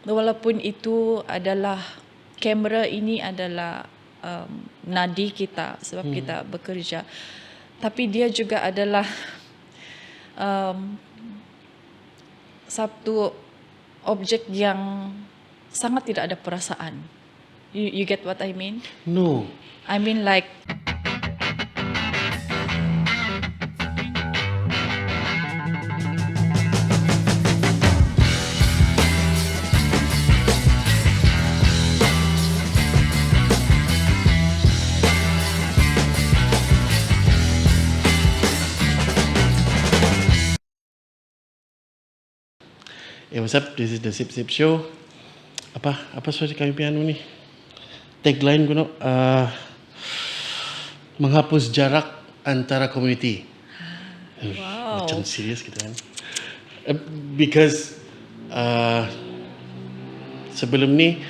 walaupun itu adalah kamera ini adalah nadi kita sebab kita bekerja, tapi dia juga adalah satu objek yang sangat tidak ada perasaan. You get what I mean? No. I mean like What's up? This is the Sip Sip Show. Apa suara kami piano ni? Tagline kuno, menghapus jarak antara komuniti. wow. Macam serius gitu kan. Because sebelum ni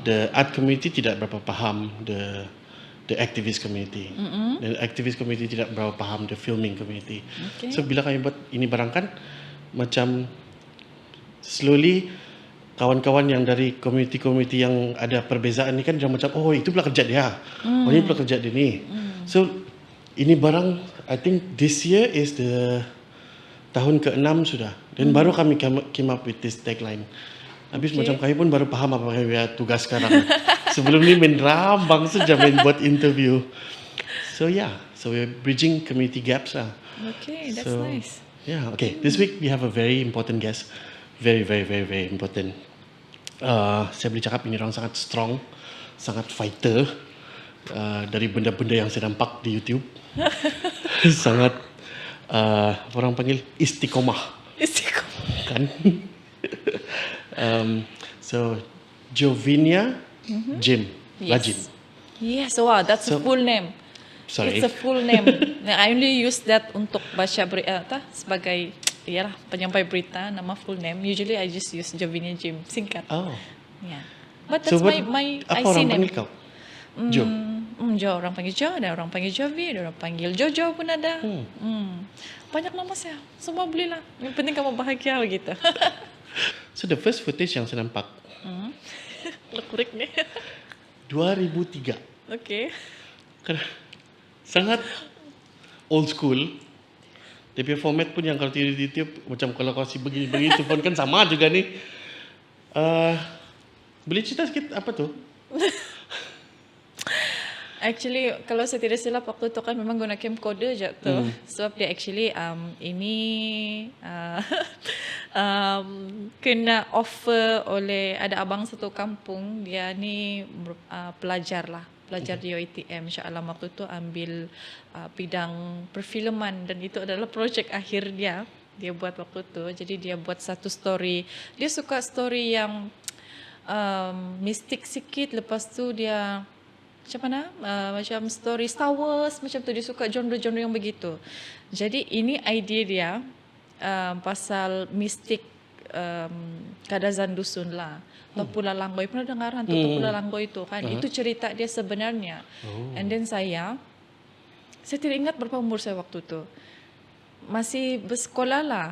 the art community tidak berapa faham the activist community. Dan activist community tidak berapa faham the filming community. Okay. So bila kami buat ini barang kan macam slowly kawan-kawan yang dari community-community yang ada perbezaan ni kan dia macam itu pula kerja dia. Ini pula kerja dia ni. So ini barang I think this year is the tahun ke-6 sudah. Dan baru kami came up with this tagline. Habis macam kami pun baru faham apa kami punya tugas sekarang. Sebelum ni main rambang saja main buat interview. So we're bridging community gaps lah. Okay, that's nice. Yeah, okay. This week we have a very important guest. Very, very, very, very important. Saya boleh cakap ini orang sangat strong, sangat fighter dari benda-benda yang saya nampak di YouTube. Sangat orang panggil istiqomah. Kan? So Jovinia Jim Rajin. Yes, wow, that's a full name. Sorry. It's a full name. I only use that untuk baca berita sebagai penyampai berita, nama full name. Usually I just use Jovinia Jim, singkat. Oh. Yeah. But that's my apa IC orang name. panggil kau? Jo. Jo, orang panggil Jo, ada orang panggil Jovi, ada orang panggil Jojo pun ada. Banyak nama saya. Semua bolehlah. Yang penting kamu bahagia begitu. So the first footage yang saya nampak Lekurik ni. 2003. Okay. Sangat old school. Dia punya format pun yang kalau tengok di YouTube macam kalau kau si begini-begini tu pun kan sama juga ni. Boleh cerita sikit apa tu? Actually, kalau saya tidak silap waktu tu kan memang guna camcorder je tu. Sebab dia actually ini kena offer oleh ada abang satu kampung. Dia ni pelajar di UiTM. InsyaAllah waktu tu ambil bidang perfilman dan itu adalah projek akhir dia buat waktu tu. Jadi dia buat satu story. Dia suka story yang mistik sikit. Lepas tu dia macam mana? Macam story Star Wars macam tu. Dia suka genre-genre yang begitu. Jadi ini idea dia pasal mistik Kadazan Dusun lah. Topula Langgoy, pernah dengar hantu Topula Langgoy itu kan? Itu cerita dia sebenarnya. And then saya tidak ingat berapa umur saya waktu tu. Masih bersekolah lah.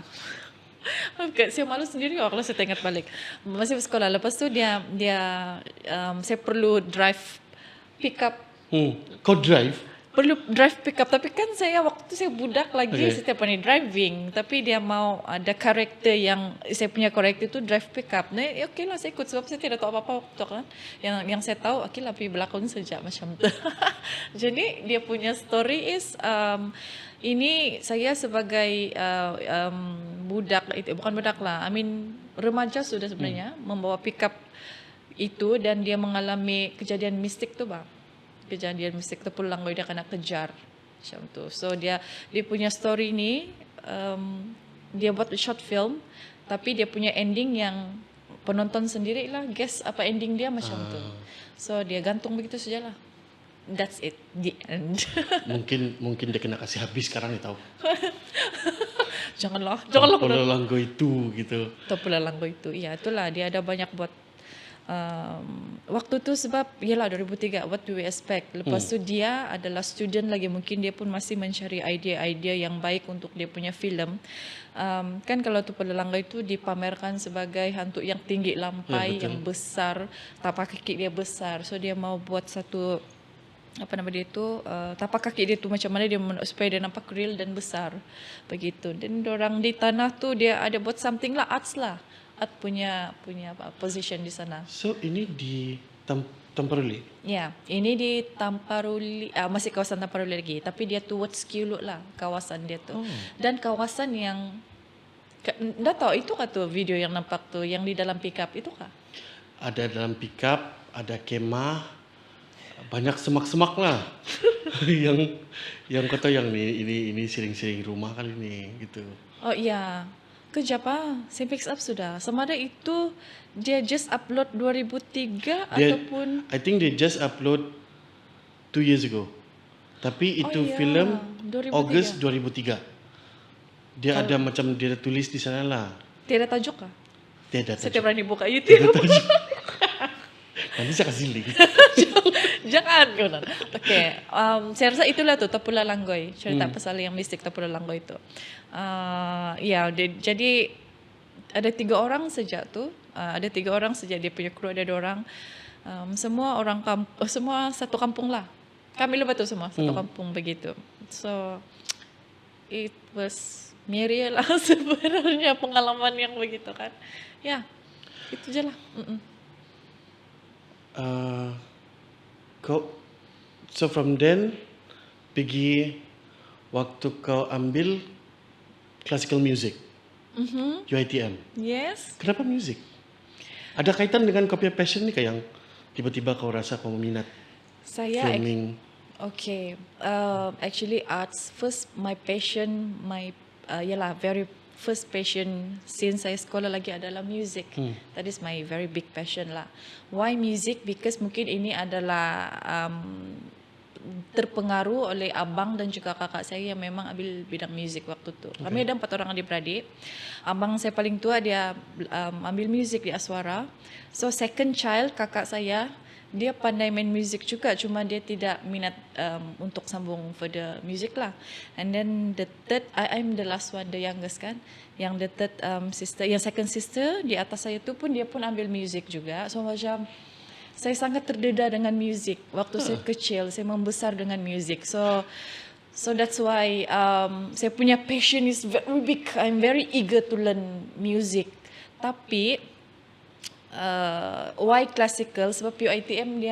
Saya malu sendiri kalau saya ingat balik. Masih bersekolah. Lepas tu dia saya perlu drive pick up. Kau drive? Perlu drive pick up, tapi kan saya waktu saya budak lagi setiap hari driving, tapi dia mau ada karakter yang saya punya karakter itu drive pick up. Nah, okey lah saya ikut sebab saya tidak tahu apa-apa waktu kan. Yang saya tahu okey lah pergi berlakon saja macam tu. Jadi dia punya story is ini saya sebagai budak itu bukan budak lah, I mean remaja sudah sebenarnya membawa pick up itu dan dia mengalami kejadian mistik tu bang. Kejadian mistik tu pulang dia kena kejar macam tu. So dia punya story ni dia buat short film tapi dia punya ending yang penonton sendiri lah guess apa ending dia macam tu. So dia gantung begitu sajalah. That's it, the end. mungkin dia kena kasih habis sekarang ni tahu. Janganlah Topula Langgoy itu gitu. Topula Langgoy itu. Ya, itulah dia ada banyak buat Waktu tu sebab yalah 2003, what do we expect. Lepas tu dia adalah student lagi, mungkin dia pun masih mencari idea-idea yang baik untuk dia punya filem. Kan kalau tu Pelelangga itu dipamerkan sebagai hantu yang tinggi lampai, betul. yang besar, tapak kaki dia besar. So dia mau buat satu apa nama dia tu, tapak kaki dia tu macam mana dia supaya dia nampak real dan besar begitu. Dan orang di tanah tu dia ada buat something lah, art punya position di sana. So ini di Tamparuli. Ya, ini di Tamparuli, masih kawasan Tamparuli lagi, tapi dia towards Kiuluk lah kawasan dia tu. Dan kawasan yang dah tahu itu kah tu video yang nampak tu yang di dalam pickup itu kah? Ada dalam pickup, ada kemah, banyak semak-semak lah. yang kata yang ini siring-siring rumah kali ini gitu. Oh iya. Kejap saya fix up sudah. Sama ada itu dia just upload 2003 ataupun I think they just upload 2 years ago. Tapi itu filem 2003. Ogos 2003. Dia ada macam dia tulis di sana lah. Tiada tajuk kah? Tiada Saya tajuk. tidak berani buka YouTube. Nanti saya kasih link. Jangan kawan. Okay, saya rasa itulah tu Tapula Langgoy. Cerita pasal yang mistik Tapula Langgoy itu. Ya, jadi ada 3 orang sejak tu. Ada 3 orang sejak dia punya kru ada 2 orang. Semua orang semua satu kampung lah. Kami lepas tu semua satu kampung begitu. So it was merry lah sebenarnya pengalaman yang begitu kan. Ya, itu je lah. So from then pergi waktu kau ambil classical music, UiTM. Yes. Kenapa music? Ada kaitan dengan kau punya passion ni kah yang tiba-tiba kau rasa kau minat Saya filming? okay. Actually arts first my passion, yalah very first passion since saya sekolah lagi adalah music. That is my very big passion lah. Why music? Because mungkin ini adalah terpengaruh oleh abang dan juga kakak saya yang memang ambil bidang music waktu tu. Kami ada 4 orang adik-beradik. Abang saya paling tua dia ambil music di Aswara. So second child kakak saya dia pandai main music juga, cuma dia tidak minat untuk sambung further music lah. And then the third, I'm the last one, the youngest kan. Yang the third sister, yang second sister di atas saya tu pun dia pun ambil music juga. So macam saya sangat terdedah dengan music waktu saya kecil, saya membesar dengan music. So that's why saya punya passion is very big. I'm very eager to learn music. Tapi why classical? Sebab UiTM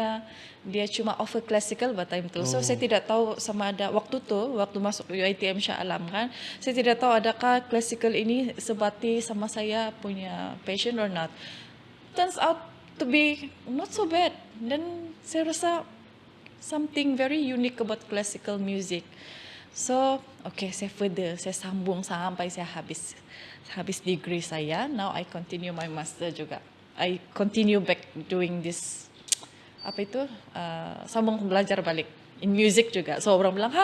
dia cuma offer classical pada time tu. So saya tidak tahu sama ada waktu masuk UiTM Shah Alam kan, saya tidak tahu adakah classical ini sebati sama saya punya passion or not. Turns out to be not so bad. Dan saya rasa something very unique about classical music. So, okay, saya sambung sampai saya habis degree saya. Now I continue my master juga. I continue back doing this, sambung belajar balik in music juga. So orang bilang,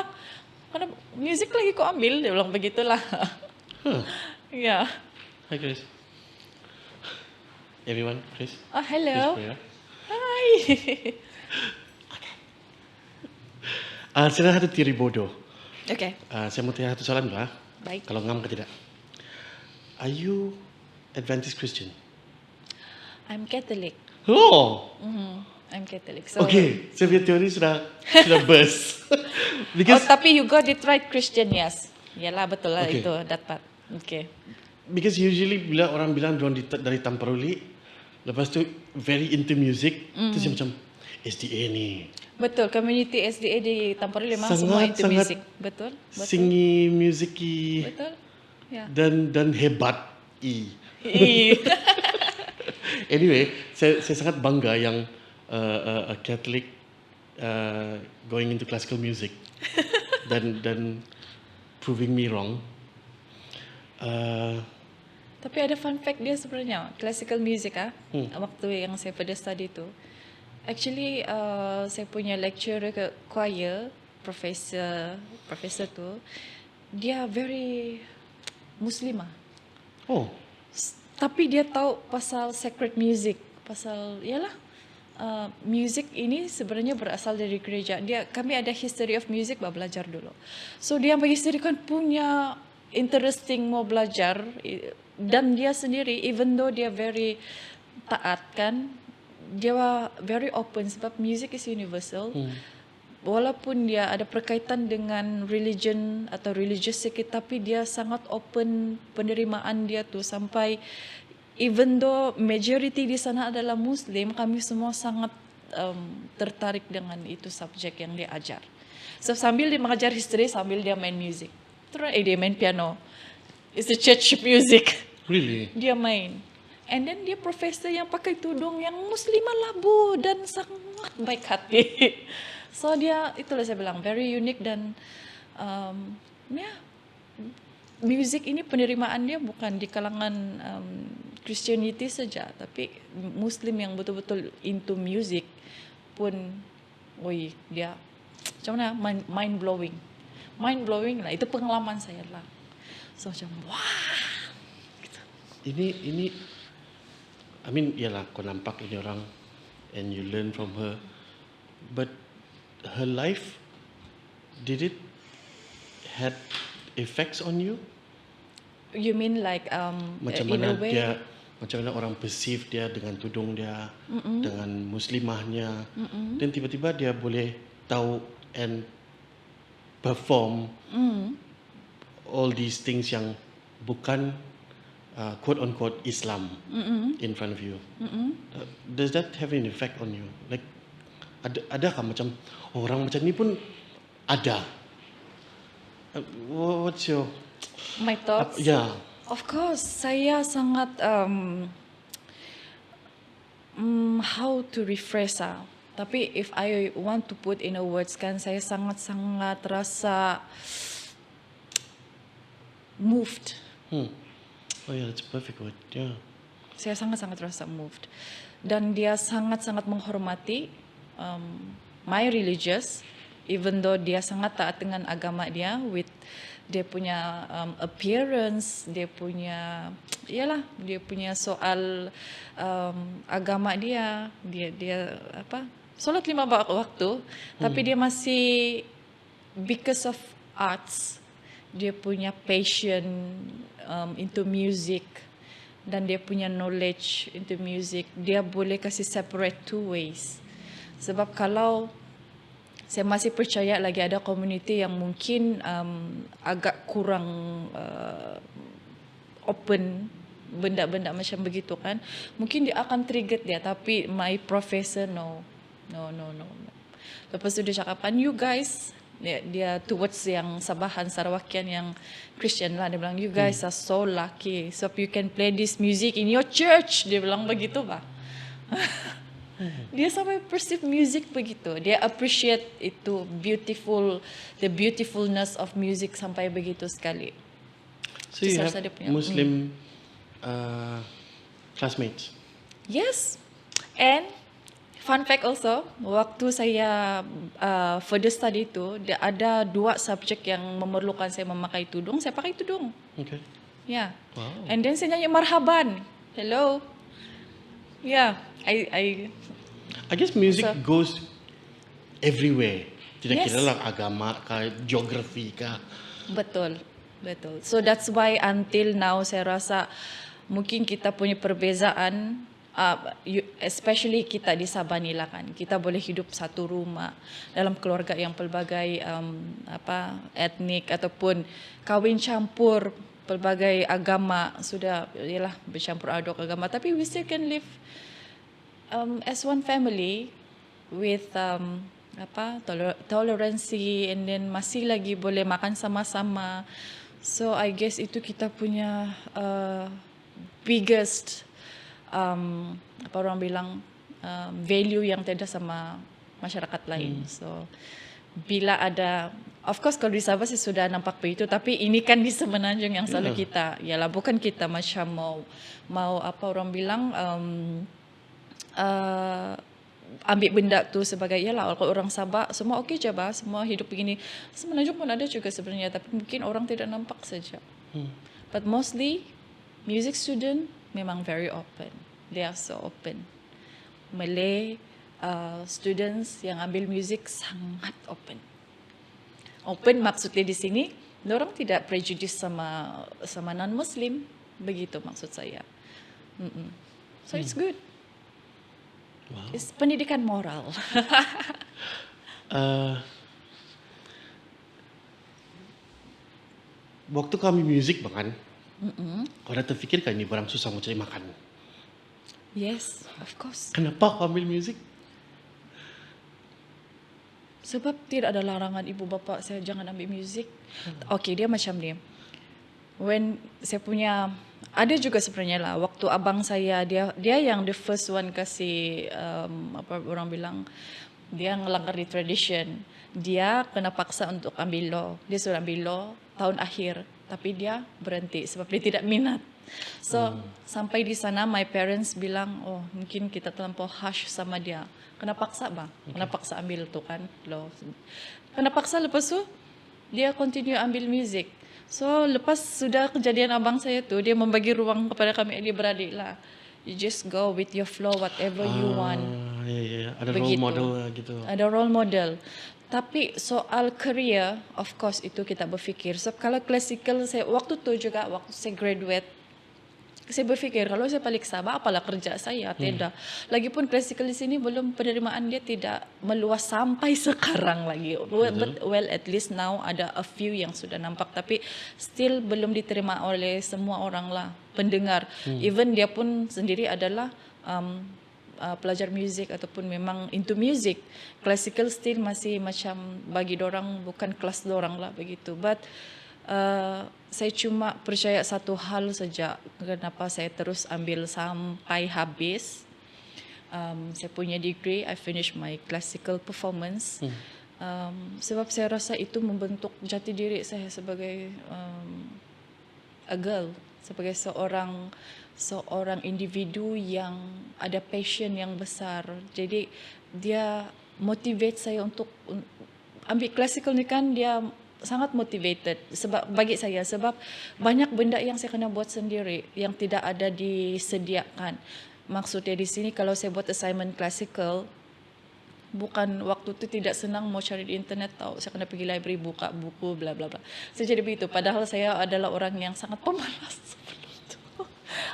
mana music lagi kau ambil? Dia bilang begitulah. Yeah. Hi Chris. Everyone, Chris. Oh, hello. Chris, Hi. Saya ada satu teori bodoh. Okay. Saya mau tanya satu soalan dulu. Baik. Kalau ngam ke tidak? Are you Adventist Christian? I'm Catholic. Oh. I'm Catholic. So, Okay, saya punya teori sudah burst. Because tapi you got it right, Christian, yes. Yalah, betul lah Okay. itu that part. Okay. Because usually bila orang bilang diorang dari Tamparuli, lepas tu very into music, terus dia macam SDA ni. Betul, community SDA di Tamparuli memang semua into music. Betul? Singi musiki Betul? Ya. dan hebat. Anyway, saya sangat bangga yang a Catholic going into classical music dan proving me wrong. Tapi ada fun fact dia sebenarnya, classical music waktu yang saya pada study tu. Actually saya punya lecturer ke choir, professor tu, dia very Muslimah. Oh, Tapi dia tahu pasal sacred music, pasal yalah music ini sebenarnya berasal dari gereja. Kami ada history of music belajar dulu. So dia bagi sendiri kan punya interesting mau belajar dan dia sendiri even though dia very taat kan, dia very open sebab music is universal. Walaupun dia ada berkaitan dengan religion atau religious sikit, tapi dia sangat open penerimaan dia tu sampai even though majority di sana adalah Muslim, kami semua sangat tertarik dengan itu subjek yang dia ajar. So sambil dia mengajar history, sambil dia main music. Terus dia main piano. It's a church music. Really? Dia main. And then dia profesor yang pakai tudung yang muslimah labu dan sangat baik hati. So dia, itulah saya bilang, very unique dan music ini penerimaan dia bukan di kalangan Christianity saja, tapi Muslim yang betul-betul into music pun, dia macam mana, mind blowing lah. Itu pengalaman saya lah. So macam wah. Gitu. Ini, I mean, yalah, kau nampak ini orang, and you learn from her, but her life, did it had effects on you? You mean like Macam in mana a way? macam mana orang perceive dia dengan tudung dia, dengan muslimahnya, dan tiba-tiba dia boleh tahu and perform all these things yang bukan quote unquote Islam in front of you. Does that have an effect on you? Like adakah macam orang macam ni pun ada? What's your My thoughts? yeah. Of course, saya sangat how to rephrase Tapi if I want to put in a words kan, saya sangat-sangat rasa moved. Oh yeah, that's a perfect word. Yeah. Saya sangat-sangat rasa moved. Dan dia sangat-sangat menghormati my religious, even though dia sangat taat dengan agama dia, with dia punya appearance, dia punya soal agama dia solat 5 waktu, tapi dia masih, because of arts, dia punya passion into music dan dia punya knowledge into music, dia boleh kasih separate two ways. Sebab kalau saya masih percaya lagi ada community yang mungkin agak kurang open benda-benda macam begitu kan, mungkin dia akan trigger dia, tapi my professor no. Lepas tu dia cakapkan, you guys, dia towards yang Sabahan Sarawakian yang Christian lah, dia bilang you guys are so lucky, so you can play this music in your church, dia bilang begitu bah. Dia sampai perceive music begitu. Dia appreciate itu the beautifulness of music sampai begitu sekali. So you have Muslim classmates? Yes. And fun fact also, waktu saya further study itu, ada 2 subjek yang memerlukan saya memakai tudung, saya pakai tudung. Okay. Yeah. Wow. And then saya nyanyi marhaban. Hello. Yeah, I guess music goes everywhere. Tidak Yes. kira lah agama kah, geografi kah. Betul. So that's why until now saya rasa mungkin kita punya perbezaan, especially kita di Sabah ni lah kan, kita boleh hidup satu rumah dalam keluarga yang pelbagai etnik ataupun kahwin campur pelbagai agama, sudah ialah bercampur aduk agama, tapi we still can live as one family with tolerancy, and then masih lagi boleh makan sama-sama. So I guess itu kita punya biggest orang bilang value yang tiada sama masyarakat lain. So bila ada, of course kalau di Sabah saya sudah nampak begitu, tapi ini kan di Semenanjung yang selalu kita, ialah bukan kita macam mau orang bilang ambil benda tu sebagai ialah kalau orang Sabah semua okey je bah, semua hidup begini. Semenanjung pun ada juga sebenarnya, tapi mungkin orang tidak nampak saja. But mostly music student memang very open. They are so open. Malay students yang ambil music sangat open. Open maksudnya di sini, orang tidak prejudice sama non-Muslim, begitu maksud saya. So it's good. Wow. It's pendidikan moral. Waktu kami music bahkan, kau dah terfikir kan ini barang susah mau cari makan? Yes, of course. Kenapa kau ambil music? Sebab tidak ada larangan ibu bapa saya jangan ambil muzik. Okay, dia macam ni. When saya punya, ada juga sebenarnya lah, waktu abang saya, dia yang the first one kasih, apa orang bilang, dia ngelanggar di tradition. Dia kena paksa untuk ambil law. Dia sudah ambil law tahun akhir, tapi dia berhenti sebab dia tidak minat. So, sampai di sana my parents bilang, oh mungkin kita terlampau harsh sama dia. Kena paksa bang, kena paksa ambil tu kan law. Kena paksa, lepas tu dia continue ambil music. So lepas sudah kejadian abang saya tu, dia membagi ruang kepada kami adik-beradik lah. You just go with your flow, whatever you want. Ya. Ada Begitu. role model gitu. Ada role model. Tapi soal career, of course itu kita berfikir. So kalau classical, saya waktu tu juga, waktu saya graduate, saya berfikir kalau saya balik Sabah, apalah kerja saya, tidak. Lagipun classical di sini belum, penerimaan dia tidak meluas sampai sekarang lagi. Well, at least now ada a few yang sudah nampak, tapi still belum diterima oleh semua orang lah, pendengar. Even dia pun sendiri adalah pelajar music ataupun memang into music. Classical still masih macam bagi dorang bukan kelas dorang lah begitu. But saya cuma percaya satu hal saja, kenapa saya terus ambil sampai habis. Saya punya degree, I finish my classical performance. Sebab saya rasa itu membentuk jati diri saya sebagai a girl, sebagai seorang individu yang ada passion yang besar. Jadi dia motivate saya untuk ambil classical ni kan, dia sangat motivated sebab bagi saya, sebab banyak benda yang saya kena buat sendiri yang tidak ada disediakan. Maksudnya di sini kalau saya buat assignment classical, bukan waktu itu tidak senang mau cari di internet, tahu saya kena pergi library buka buku bla bla bla. Saya jadi begitu, padahal saya adalah orang yang sangat pemalas.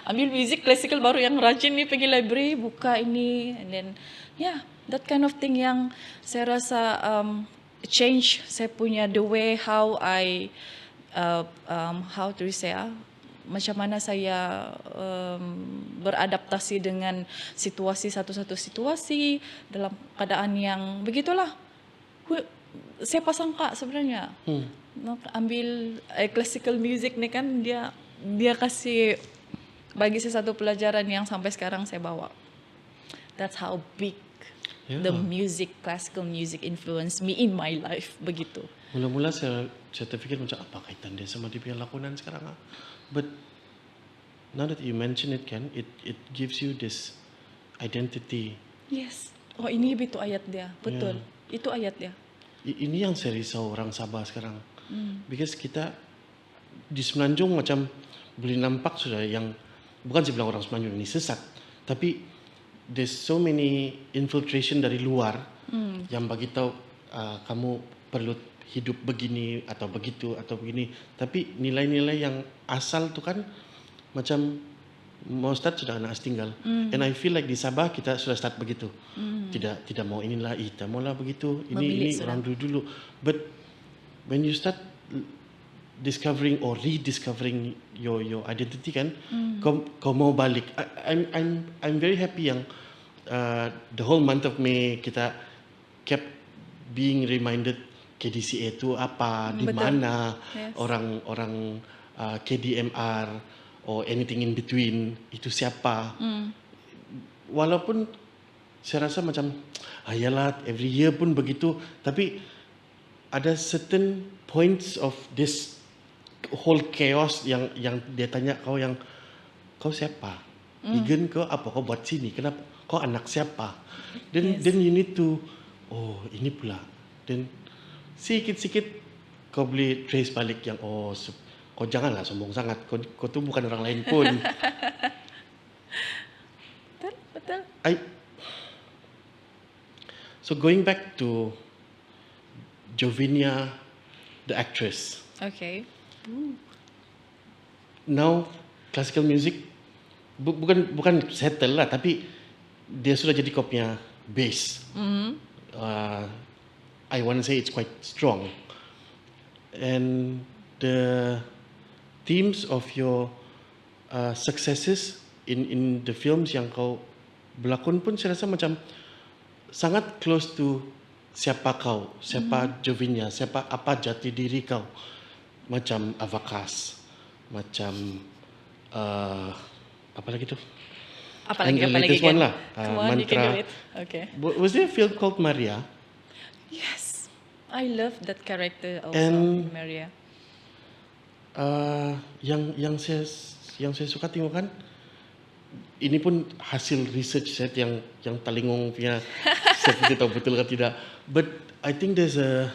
Ambil music classical baru yang rajin nih pergi library buka ini, and then that kind of thing yang saya rasa change saya punya the way how I how to say macam mana saya beradaptasi dengan situasi satu-satu situasi dalam keadaan yang begitulah. Saya pasang kak sebenarnya ambil classical music ni kan, dia kasih bagi saya satu pelajaran yang sampai sekarang saya bawa. That's how big the classical music influence me in my life, begitu. Mula-mula saya terfikir macam apa kaitan dia sama dia punya lakonan sekarang. But now that you mention it kan, it gives you this identity. Yes. Oh ini itu ayat dia, betul. Itu ayat dia. Ini yang saya risau orang Sabah sekarang. Because kita di Semenanjung macam boleh nampak sudah yang, bukan saya bilang orang Semenanjung ini sesat, tapi there's so many infiltration dari luar yang bagi tahu kamu perlu hidup begini atau begitu atau begini, tapi nilai-nilai yang asal tu kan macam mau start sudah anak tinggal. And I feel like di Sabah kita sudah start begitu. Tidak mau inilah, kita maulah begitu. Ini orang dulu. But when you start discovering or rediscovering your identity kan, kau mau balik. I'm very happy yang the whole month of May kita kept being reminded KDCA itu apa, di mana, orang KDMR or anything in between itu siapa. Walaupun saya rasa macam ayalah every year pun begitu, tapi ada certain points of this whole chaos yang dia tanya kau siapa? Igen kau apa kau buat sini? Kenapa? Kau anak siapa? Then you need to ini pula. Then sikit-sikit kau boleh trace balik yang kau janganlah sombong sangat. Kau tu bukan orang lain pun. Betul. So going back to Jovinia, the actress. Okay. Now classical music bukan settle lah, tapi dia sudah jadi kau punya base. I want to say it's quite strong. And the themes of your successes in the films yang kau berlakon pun saya rasa macam sangat close to siapa kau, siapa Jovinia, siapa apa jati diri kau. Macam Avakas, macam apa lagi tu? Apa And lagi? the Apa lagi? latest one lah, Come on, you can Mantra. do it. Okay. Was there a film called Maria? Yes, I love that character also, And- Maria. Yang saya suka tengok kan, ini pun hasil research saya yang Talingong punya, saya tidak tahu betul atau tidak. But I think there's a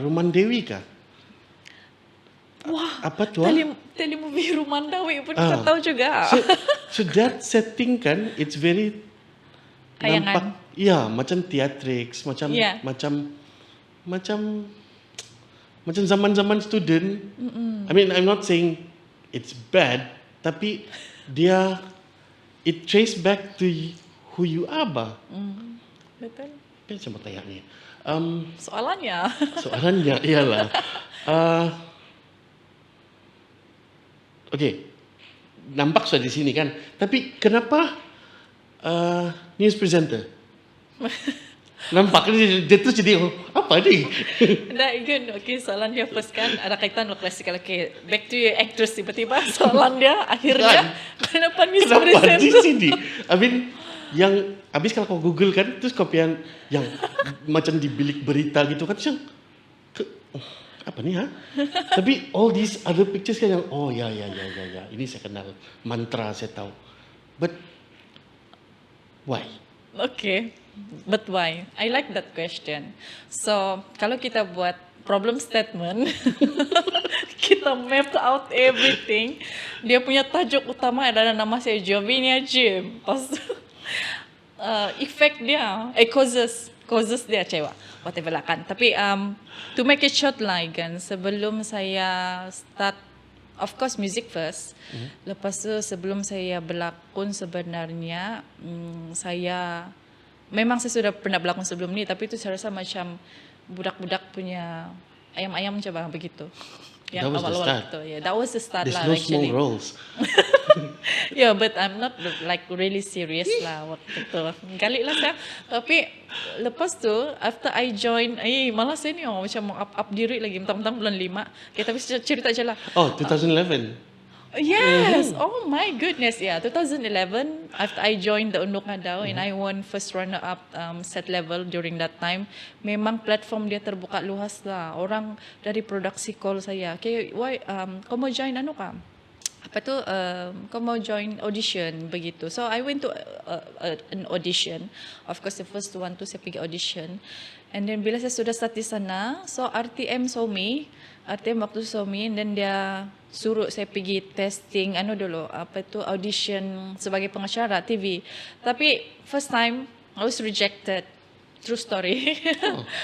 Ruman Dewi kah? Wah, Apa tu? telemovie Rumandawi pun Ah. kau tahu juga. So that setting kan, it's very Kayangan. nampak, ya macam theatrics, macam Yeah. macam zaman-zaman student. I mean, I'm not saying it's bad, tapi dia it trace back to who you are ba. Betul. Kan saya mau tanya ni. Soalannya. Soalannya ialah okay, nampak sudah di sini kan, tapi kenapa news presenter? Nampak dia terus jadi apa ni? Nah, Igun, okay, soalan dia first kan ada kaitan dengan klasikal. Okay, back to your actress tiba-tiba soalan dia akhirnya kenapa news Kenapa di presenter? sini? I mean, yang habis kalau kau Google kan, terus kau yang macam di bilik berita gitu kan, terus yang apa ni ha? Tapi all these other pictures kan yang oh ya, ini saya kenal, Mantra saya tahu. But why? Okay, but why? I like that question. So, kalau kita buat problem statement, kita map out everything. Dia punya tajuk utama adalah nama saya Jovinia Jim. Pas effect dia, causes dia cewa, whatever lah kan. Tapi to make it short lah kan, sebelum saya start, of course music first. Lepas tu sebelum saya berlakon sebenarnya, saya sudah pernah berlakon sebelum ni, tapi itu saya rasa macam budak-budak punya ayam-ayam coba begitu. Yang That was the awal-awal start. gitu. Yeah, that was the start There's lah no actually. small roles. Yeah, but I'm not like really serious lah waktu tu. Kali lah saya. Tapi lepas tu, after I join, malah saya ni macam mau up diri lagi. Mentang-mentang bulan 5. Okay, tapi cerita je lah. Oh, 2011. Yes, oh my goodness, yeah. 2011, after I joined the Undok Ngadau and I won first runner-up set level during that time, memang platform dia terbuka luas lah. Orang dari produksi call saya, okay, why, kau mau join anu ka? Apa tu, kau mau join audition, begitu. So I went to an audition. Of course, the first one tu saya pergi audition. And then bila saya sudah start di sana, so RTM saw me, and then dia suruh saya pergi testing audition sebagai pengacara TV. Tapi first time I was rejected, true story,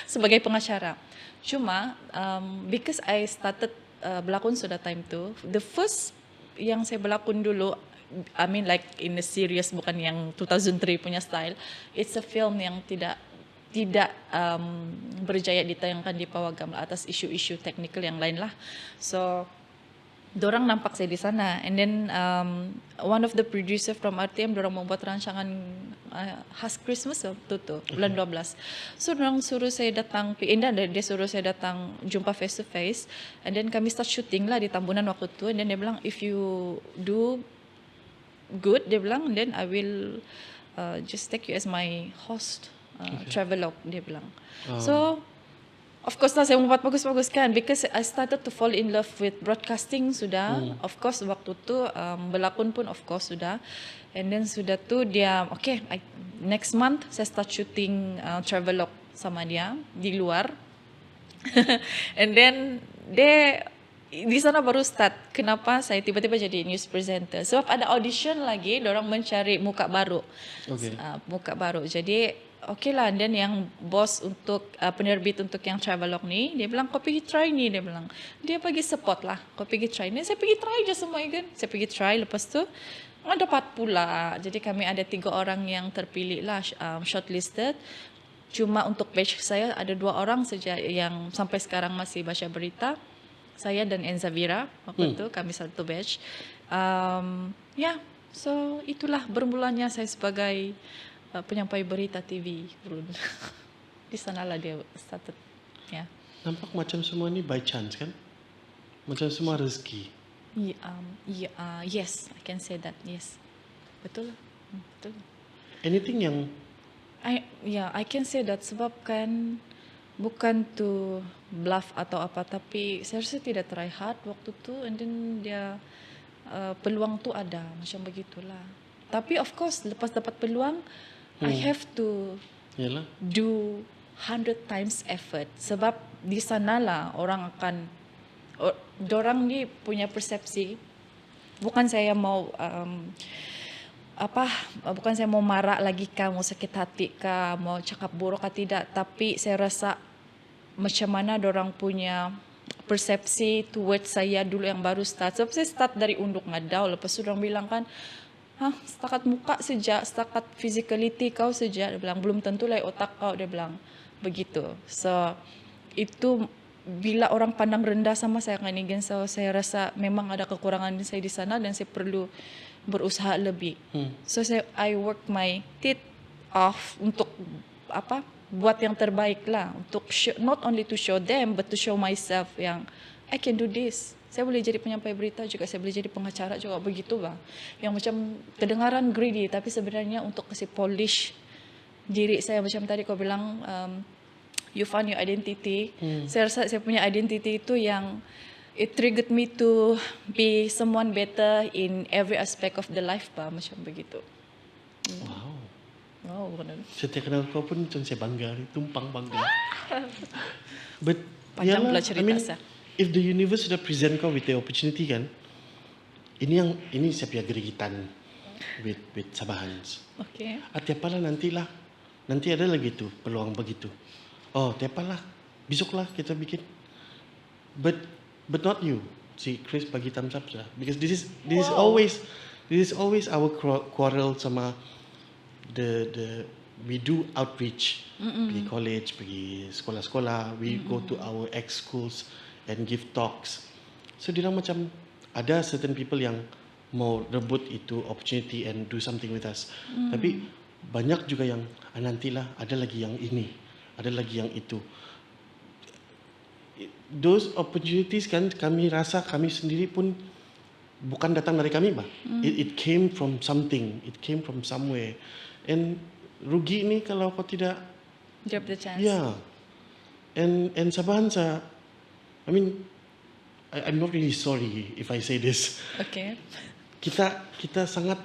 sebagai pengacara. Cuma because I started berlakon sudah time tu, the first yang saya berlakon dulu, I mean like in a serious, bukan yang 2003 punya style, it's a film yang tidak berjaya ditayangkan di pawagam atas isu-isu teknikal yang lain lah. So dorang nampak saya di sana, and then one of the producer from RTM, dorang membuat rancangan khas Christmas waktu tu, bulan 12. So dorang suruh saya datang, dia suruh saya datang jumpa face to face, and then kami start shooting lah di Tambunan waktu tu, and then dia bilang if you do good, dia bilang, then I will just take you as my host, travelogue, dia bilang. So of course lah saya membuat bagus-bagus kan, because I started to fall in love with broadcasting sudah. Of course waktu tu berlakon pun of course sudah. And then sudah tu dia okay, next month saya start shooting travelogue sama dia di luar. And then di sana baru start kenapa saya tiba-tiba jadi news presenter. Sebab ada audition lagi, dorang mencari muka baru. Okay. Muka baru. Jadi okay lah. Dan yang bos untuk penerbit untuk yang Travelog ni, dia bilang kau pergi try ni, dia bilang. Dia bagi support lah, kau pergi try ni. Saya pergi try je semua kan. Saya pergi try, lepas tu dapat pula. Jadi kami ada 3 orang yang terpilih lah, shortlisted. Cuma untuk batch saya ada 2 orang saja yang sampai sekarang masih baca berita. Saya dan Enza Vira waktu itu kami satu batch. Ya, so itulah bermulanya saya sebagai penyampai berita TV. Di sanalah dia started. Ya. Nampak macam semua ni by chance kan? Macam semua rezeki. Yes, I can say that. Yes, betul lah. Betul. Anything yang I can say that sebab kan bukan tu bluff atau apa, tapi saya rasa tidak try hard waktu tu, and then dia peluang tu ada, macam begitulah. Tapi of course lepas dapat peluang, I have to yalah. do 100 times effort, sebab di sanalah orang akan dorang ni punya persepsi. Bukan saya mau bukan saya mau marah lagi kah, mau sakit hati kah, mau cakap buruk kah, tidak, tapi saya rasa macam mana dorang punya persepsi towards saya dulu yang baru start. Sebab saya start dari unduk ngadau, lepas tu dorang bilang kan, setakat muka saja, setakat physicality kau saja, dia bilang, belum tentu lah otak kau, dia bilang begitu. So itu bila orang pandang rendah sama saya kan ini, so saya rasa memang ada kekurangan saya di sana dan saya perlu berusaha lebih. So I work my teeth off untuk buat yang terbaik lah, untuk not only to show them but to show myself yang I can do this. Saya boleh jadi penyampai berita juga, saya boleh jadi pengacara juga, begitu bah. Yang macam kedengaran greedy, tapi sebenarnya untuk kasih polish diri saya, macam tadi kau bilang you found your identity. Saya rasa saya punya identity itu yang it triggered me to be someone better in every aspect of the life bah, macam begitu. Wow. Benar. Setiap kenal kau pun macam saya bangga, tumpang bangga. But Panjang yalah, pula cerita saya. if the universe sudah present kau with the opportunity kan, ini saya punya gerigitan with Sabahans. Okay. Tiapalah nanti ada lagi tu peluang begitu. Tiapalah, besoklah kita bikin. But not you. Si Chris bagi thumbs up lah, because this is always our quarrel sama the we do outreach, pergi college, pergi sekolah-sekolah, we go to our ex schools and give talks. So dia macam ada certain people yang mau rebut itu opportunity and do something with us. Tapi banyak juga yang nantilah, ada lagi yang ini, ada lagi yang itu. Those opportunities kan kami rasa kami sendiri pun bukan datang dari kami bah. It came from something, it came from somewhere. And rugi ni kalau kau tidak Drop the chance. Yeah. And Sabahansa, I mean, I'm not really sorry if I say this. Okay. Kita sangat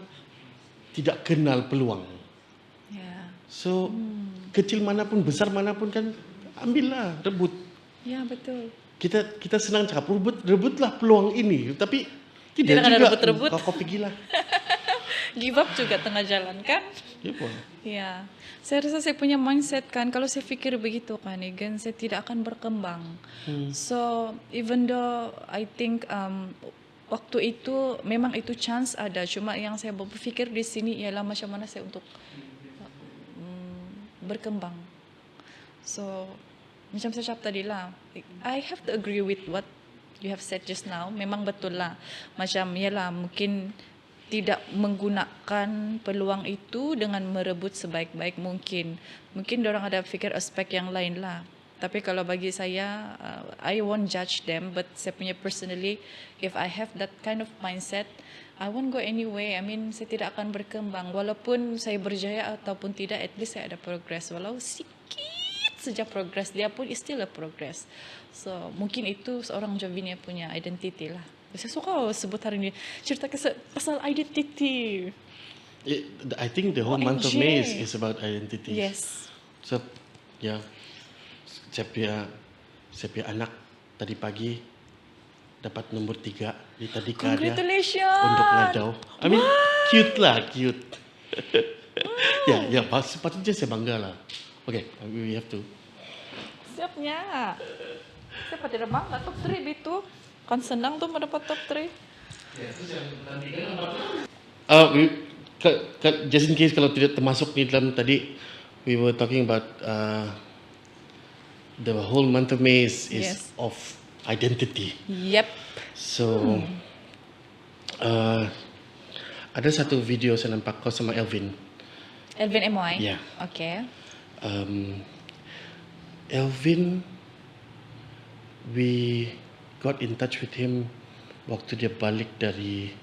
tidak kenal peluang. Yeah. So kecil manapun, besar manapun kan, ambillah, rebut. Ya, betul. Kita senang cakap rebutlah peluang ini, tapi Tidak tidak ada juga. rebut-rebut. Kau pergilah. Give up juga tengah jalan kan? Ya pun. Ya, saya rasa saya punya mindset kan, kalau saya fikir begitu kan, again, saya tidak akan berkembang. So even though I think waktu itu memang itu chance ada, cuma yang saya berpikir di sini ialah macam mana saya untuk berkembang. So macam saya cakap tadi lah, I have to agree with what you have said just now. Memang betul lah, macam yalah mungkin tidak menggunakan peluang itu dengan merebut sebaik-baik mungkin. Mungkin orang ada fikir aspek yang lain lah. Tapi kalau bagi saya, I won't judge them. But saya punya personally, if I have that kind of mindset, I won't go anywhere. I mean, saya tidak akan berkembang. Walaupun saya berjaya ataupun tidak, at least saya ada progress. Walau sikit saja progress, dia pun is still a progress. So, mungkin itu seorang Jovinia punya identity lah. Saya suka sebut hari ini cerita pasal identity. I think the whole month of May is about identity. Yes. So, saya punya anak tadi pagi dapat nombor 3 di Tadika dia Congratulations. untuk ngadau. I mean, cute lah, cute. Ya, sepatutnya saya bangga lah. Okay, we have to. Siapnya. Siapa tidak bangga top 3 itu. Kan senang tuh mendapat top 3. Just in case kalau tidak termasuk ni dalam tadi, we were talking about the whole month of May is Yes. of identity. Yep. So, ada satu video saya nampak kau sama Elvin. Elvin MY. Ya. Okay. Elvin, we got in touch with him waktu dia balik dari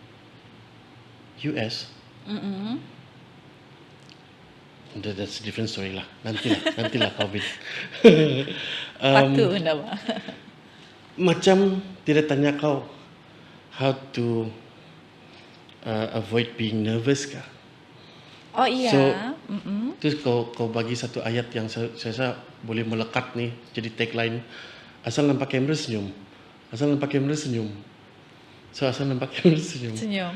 US. That's a different story lah. Nantilah COVID. Patu nama. Macam tidak tanya kau how to avoid being nervous kah? Oh iya. So, terus kau bagi satu ayat yang saya rasa boleh melekat nih jadi tagline. Asal nampak kamera senyum. Asal nampak kamera senyum. So asal nampak kamera senyum. Senyum.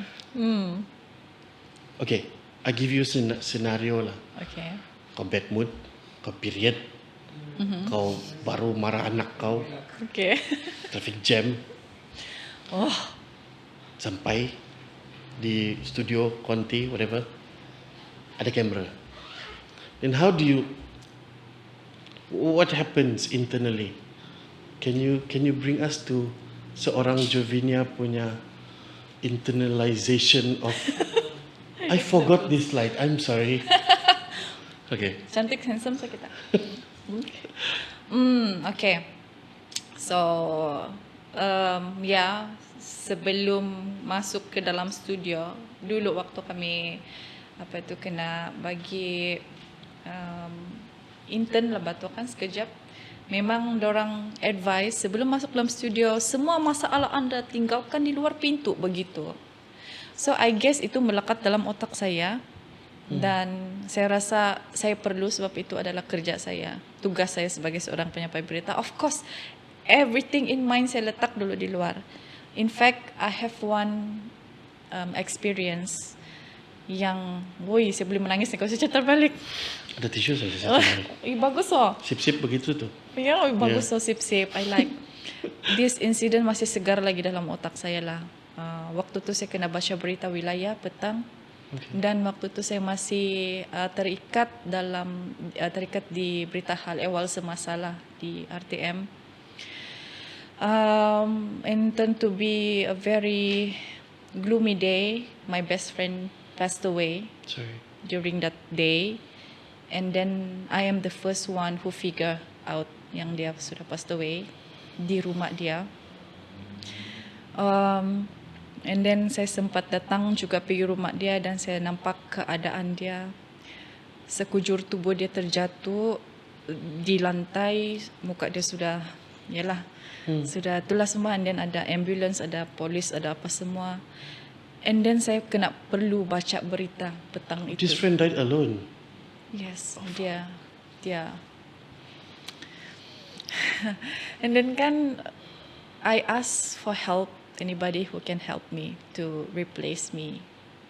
Okay, I give you scenario lah. Okay. Kau bad mood, kau period, kau baru marah anak kau, Okay. traffic jam, Oh. sampai di studio Conti whatever ada kamera. Then how do you, what happens internally? Can you bring us to seorang Jovinia punya internalization of I forgot this slide, I'm sorry. Okay. Cantik handsome sa kita. Okay. So, sebelum masuk ke dalam studio, dulu waktu kami kena bagi intern lah batu kan sekejap. Memang dorang advice sebelum masuk dalam studio, semua masalah anda tinggalkan di luar pintu begitu. So I guess itu melekat dalam otak saya dan saya rasa saya perlu sebab itu adalah kerja saya, tugas saya sebagai seorang penyampai berita. Of course, everything in mind saya letak dulu di luar. In fact, I have one experience yang, woi, saya boleh menangis nih kalau saya catat balik. Ada tisu saya. Bagus oh. Sip-sip begitu tuh. Ya, bagus so sip-sip. I like. This incident masih segar lagi dalam otak saya lah. Waktu tu saya kena baca berita wilayah petang. Dan waktu tu saya masih terikat di berita hal ehwal semasa lah di RTM. And turned to be a very gloomy day. My best friend passed away during that day. And then I am the first one who figure out yang dia sudah passed away di rumah dia. And then saya sempat datang juga pergi rumah dia dan saya nampak keadaan dia. Sekujur tubuh dia terjatuh di lantai, muka dia sudah, sudah tulas semua. And then ada ambulans, ada polis, ada apa semua. And then saya kena perlu baca berita petang itu. This friend died alone. Yes, dia. And then kan, I ask for help, anybody who can help me to replace me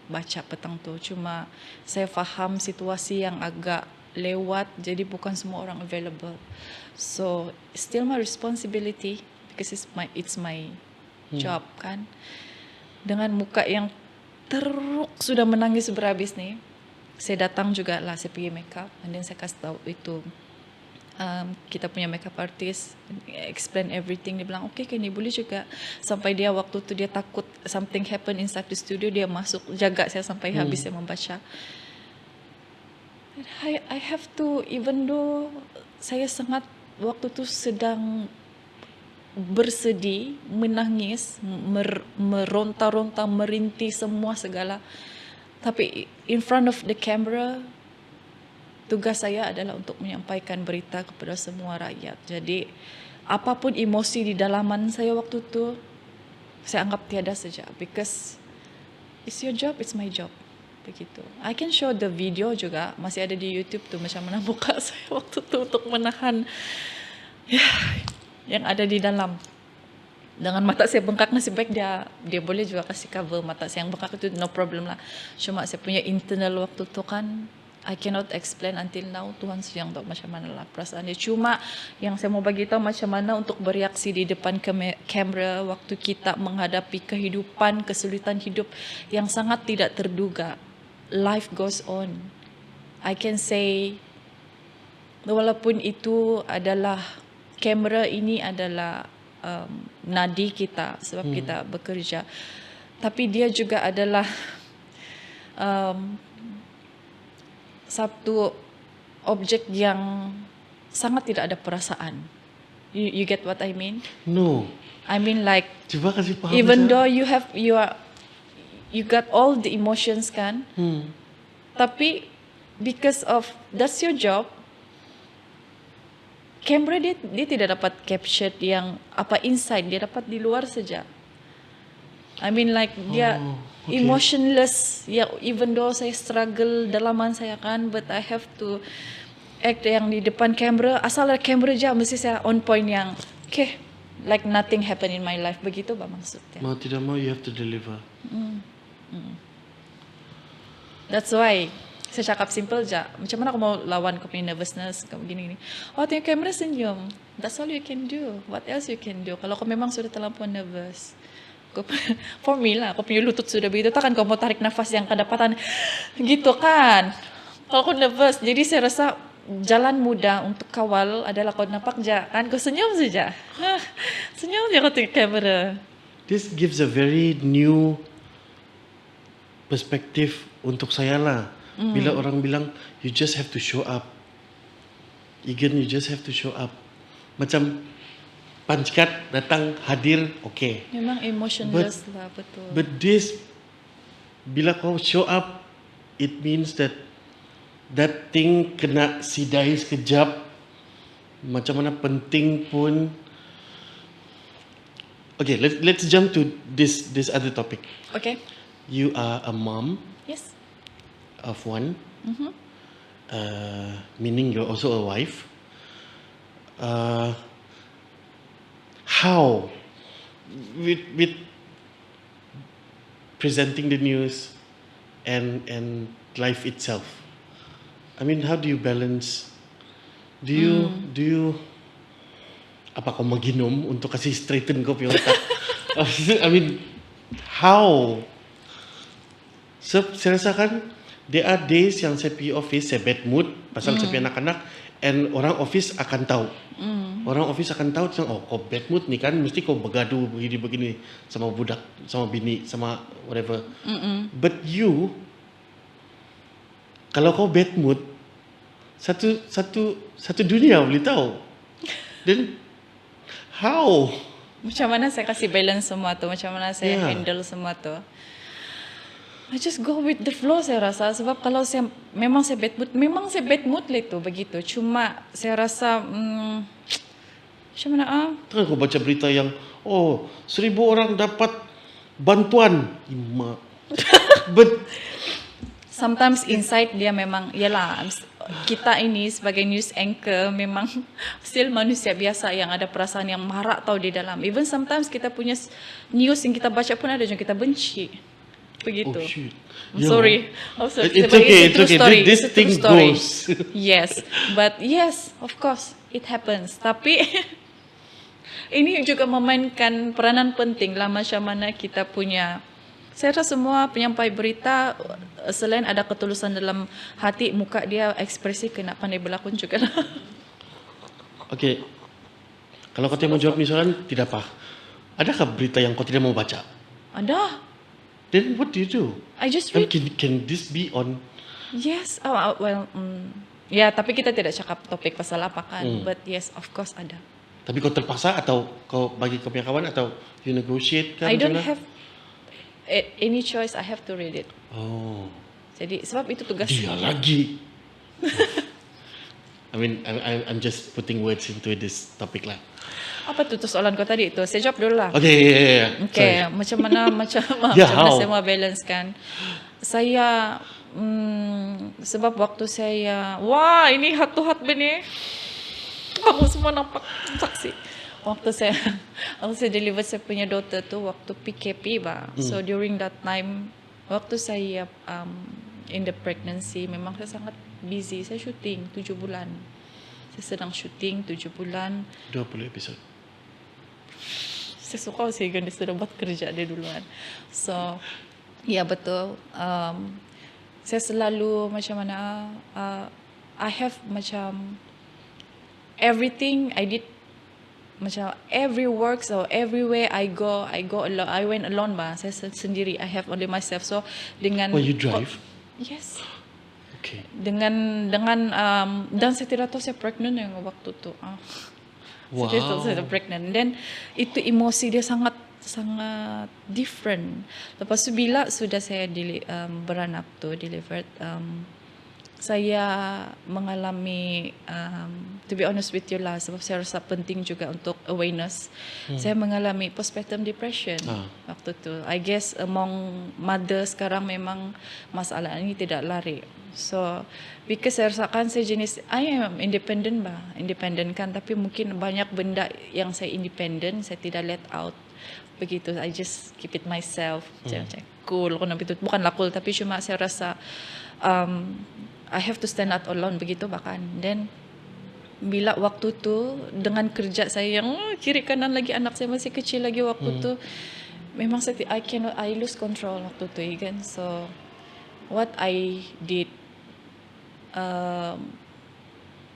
baca petang tu. Cuma saya faham situasi yang agak lewat, jadi bukan semua orang available. So still my responsibility because it's my job kan. Dengan muka yang teruk sudah menangis berhabis nih, saya datang juga lah, saya pergi makeup, and then saya kasih tahu itu kita punya makeup artist, explain everything. Dia bilang okay, ni boleh juga. Sampai dia waktu tu dia takut something happen inside the studio, dia masuk jaga saya sampai habis saya membaca. I have to, even though saya sangat waktu tu sedang bersedih, menangis, meronta-ronta, merintih semua segala, tapi in front of the camera, tugas saya adalah untuk menyampaikan berita kepada semua rakyat. Jadi apapun emosi di dalaman saya waktu tu, saya anggap tiada saja. Because it's your job, it's my job. Begitu. I can show the video juga, masih ada di YouTube tu, macam mana muka saya waktu tu untuk menahan yang ada di dalam. Dengan mata saya bengkak, nasib baik dia boleh juga kasih cover mata saya yang bengkak itu, no problem lah. Cuma saya punya internal waktu tu kan, I cannot explain until now. Tuhan yang tahu macam mana lah perasaan dia. Cuma yang saya mau bagi tahu macam mana untuk bereaksi di depan kamera waktu kita menghadapi kehidupan, kesulitan hidup yang sangat tidak terduga. Life goes on. I can say walaupun itu adalah kamera ini adalah nadi kita sebab kita bekerja, tapi dia juga adalah satu objek yang sangat tidak ada perasaan. You get what I mean? No. I mean like Coba kasih paham. even though you got all the emotions kan, tapi because of that's your job, kamera dia tidak dapat capture yang apa inside, dia dapat di luar saja. I mean like dia okay. emotionless. Ya, even though saya struggle dalaman saya kan, but I have to act yang di depan kamera. Asal ada kamera aja mesti saya on point yang okay, like nothing happen in my life. Begitu bah maksudnya. Mau tidak mau you have to deliver. That's why saya cakap simple aja. Macam mana aku mau lawan kau punya nervousness kamu gini-gini. Oh, tengok kamera senyum. That's all you can do. What else you can do? Kalau kau memang sudah terlampau nervous. For me lah, kau punya lutut sudah begitu, takkan kau mau tarik nafas yang kedapatan gitu kan. Kalau kau nervous, jadi saya rasa jalan mudah untuk kawal adalah kau nampak aja kan, kau senyum saja. Senyum aja kau tengok kamera. This gives a very new perspektif untuk saya lah. Bila orang bilang you just have to show up. Again, you just have to show up. Macam Panchkat datang hadir, okay. Memang emotionless lah, betul. But this, bila kau show up, it means that thing kena sidai sekejap. Macam mana penting pun. Okay, let's jump to this other topic. Okay. You are a mom Yes. of one, meaning you're also a wife. How with presenting the news and life itself, I mean, how do you balance? Do you apa kau maginom untuk kasih straighten kau punya otak? I mean, how? So, saya rasa kan there are days yang saya pergi office, saya bad mood pasal saya punya anak-anak, and orang office akan tahu. Orang office akan tahu, oh kau bad mood ni kan, mesti kau bergaduh begini-begini sama budak, sama bini, sama whatever. But you, kalau kau bad mood, satu dunia boleh tahu. Then how? Macam mana saya kasih balance semua tu, macam mana saya handle semua tu. I just go with the flow saya rasa. Sebab kalau saya memang saya bad mood, memang saya bad mood lah itu begitu. Cuma saya rasa macam mana Kan kau baca berita yang 1,000 orang dapat bantuan. But sometimes inside dia memang, yalah, kita ini sebagai news anchor memang still manusia biasa yang ada perasaan yang marah tau di dalam. Even sometimes kita punya news yang kita baca pun ada yang kita benci. Begitu. oh shit. I'm sorry. It's okay. This thing goes. Yes, but yes, of course, it happens. Tapi ini juga memainkan peranan penting lah macam mana kita punya. Saya rasa semua penyampai berita selain ada ketulusan dalam hati, muka dia ekspresi kena pandai berlakon juga lah. Okay. Kalau kau tidak mau jawab misalnya, tidak apa. Adakah berita yang kau tidak mau baca? Ada. Then what do you do? I just read. Can this be on? Yes. Ya, tapi kita tidak cakap topik pasal apa kan. But yes, of course ada. Tapi kau terpaksa atau kau bagi kau punya kawan atau you negotiate kan? I don't have any choice. I have to read it. Oh. Jadi sebab itu tugas. Dia lagi. I mean, I'm just putting words into this topic lah. Apa tu soalan kau tadi itu? Saya jawab dulu lah. Okay, yeah. Okay, macam mana saya mau balance kan? Saya sebab waktu saya, wah ini hat benih. Kamu semua nampak saksi. Waktu saya deliver saya punya daughter tu waktu PKP bah. So during that time, waktu saya in the pregnancy memang saya sangat busy. Saya syuting 7 bulan. Saya sedang syuting 7 bulan. 20 episod. Saya suka sih kan dia sudah buat kerja dia duluan. So, ya betul. Saya selalu macam mana, I have macam everything I did, macam every work, so everywhere I go alone. I went alone ba. Saya sendiri. I have only myself. So dengan You drive? Yes. Okay. Dengan dan saya tidak tahu saya pregnant yang waktu tu. Wow. Saya tidak tahu saya pregnant. Dan itu emosi dia sangat different. Lepas tu bila sudah saya beranak tu delivered, saya mengalami, to be honest with you lah, sebab saya rasa penting juga untuk awareness. Saya mengalami postpartum depression waktu tu. I guess among mother sekarang memang masalah ini tidak lari. So because saya rasakan saya jenis I am independent kan, tapi mungkin banyak benda yang saya independent, saya tidak let out begitu. I just keep it myself. Saya macam cool, bukanlah cool, tapi cuma saya rasa I have to stand out alone begitu bahkan. Then bila waktu tu dengan kerja saya yang kiri kanan lagi, anak saya masih kecil lagi waktu tu, memang I lose control waktu tu kan. So what I did,